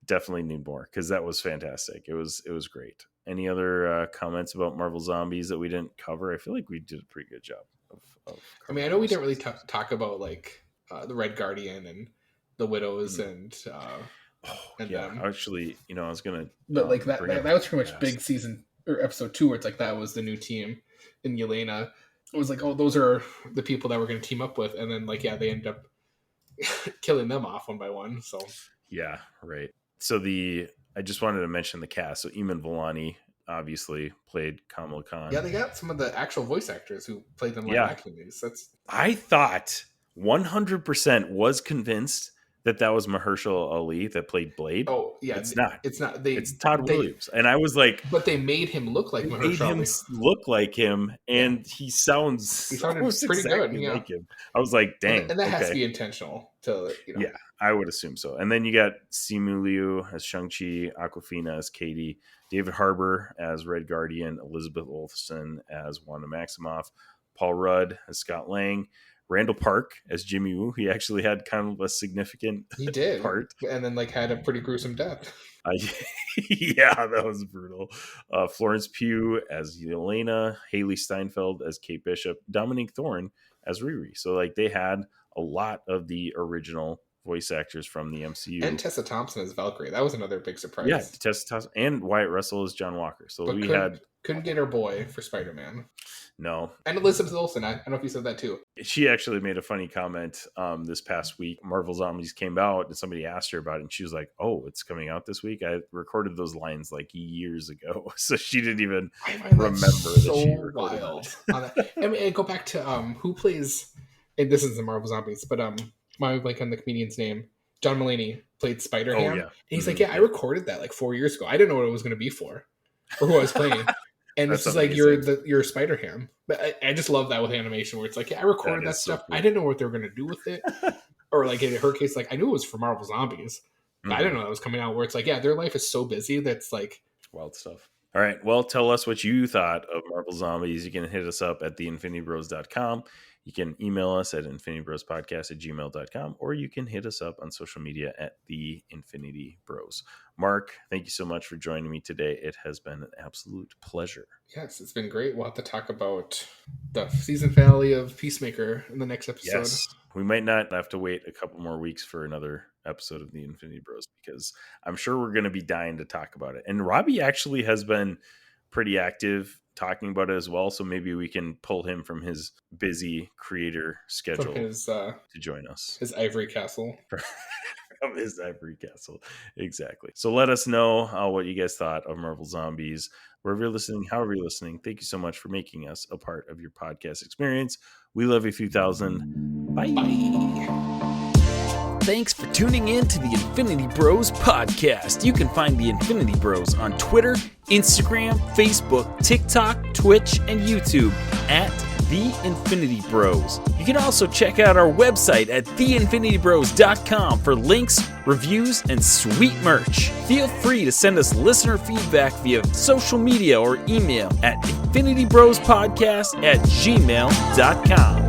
A: Definitely need more, because that was fantastic. It was great. Any other comments about Marvel Zombies that we didn't cover? I feel like we did a pretty good job of
B: I mean, I know we didn't really talk about like the Red Guardian and the Widows and them.
A: Actually, I was gonna,
B: but like that was pretty much big season or episode 2, where it's like that was the new team in Yelena. It was like, oh, those are the people that we're going to team up with, and then like they end up killing them off one by one. So
A: yeah, right. So I just wanted to mention the cast. So Eamon Vellani obviously played Kamala Khan.
B: Yeah, they got some of the actual voice actors who played them live action movies.
A: I thought 100% was convinced that was Mahershala Ali that played Blade.
B: Oh yeah,
A: it's not.
B: It's
A: Todd Williams, and I was like,
B: but they made him look like Mahershala Ali.
A: Look like him, and he sounded pretty good, like him. I was like, dang,
B: and that has to be intentional to
A: Yeah, I would assume so. And then you got Simu Liu as Shang-Chi, Awkwafina as Katie, David Harbour as Red Guardian, Elizabeth Olsen as Wanda Maximoff, Paul Rudd as Scott Lang, Randall Park as Jimmy Woo. He actually had kind of a significant part.
B: And then like had a pretty gruesome death.
A: Yeah, that was brutal. Florence Pugh as Yelena, Haley Steinfeld as Kate Bishop, Dominique Thorne as Riri. So like they had a lot of the original voice actors from the MCU.
B: And Tessa Thompson as Valkyrie. That was another big surprise.
A: Yeah, Tessa Thompson and Wyatt Russell as John Walker. So
B: couldn't get her boy for Spider-Man.
A: No.
B: And Elizabeth Olsen. I don't know if you said that too.
A: She actually made a funny comment this past week. Marvel Zombies came out and somebody asked her about it, and she was like, oh, it's coming out this week? I recorded those lines like years ago. So she didn't even remember that she recorded
B: wild on that. And go back to who plays, and this isn't Marvel Zombies, but my blank on the comedian's name. John Mulaney played Spider-Ham. And he's like, I recorded that like 4 years ago. I didn't know what it was going to be for or who I was playing. And it's just like, you're Spider-Ham. But I just love that with animation, where it's like, I recorded that stuff. So cool. I didn't know what they were going to do with it. Or like in her case, like I knew it was for Marvel Zombies. I didn't know that was coming out, where it's like, their life is so busy that's like
A: wild stuff. All right. Well, tell us what you thought of Marvel Zombies. You can hit us up at theinfinitybros.com. You can email us at infinitybrospodcast@gmail.com, or you can hit us up on social media at The Infinity Bros. Mark, thank you so much for joining me today. It has been an absolute pleasure.
B: Yes, it's been great. We'll have to talk about the season finale of Peacemaker in the next episode.
A: Yes, we might not have to wait a couple more weeks for another episode of The Infinity Bros, because I'm sure we're going to be dying to talk about it. And Robbie actually has been pretty active talking about it as well, so maybe we can pull him from his busy creator schedule to join us.
B: His ivory castle.
A: From his ivory castle. Exactly. So let us know what you guys thought of Marvel Zombies. Wherever you're listening, however you're listening, thank you so much for making us a part of your podcast experience. We love you, 2000. Bye.
B: Bye.
A: Thanks for tuning in to the Infinity Bros podcast. You can find the Infinity Bros on Twitter, Instagram, Facebook, TikTok, Twitch, and YouTube at The Infinity Bros. You can also check out our website at theinfinitybros.com for links, reviews, and sweet merch. Feel free to send us listener feedback via social media or email at infinitybrospodcast@gmail.com.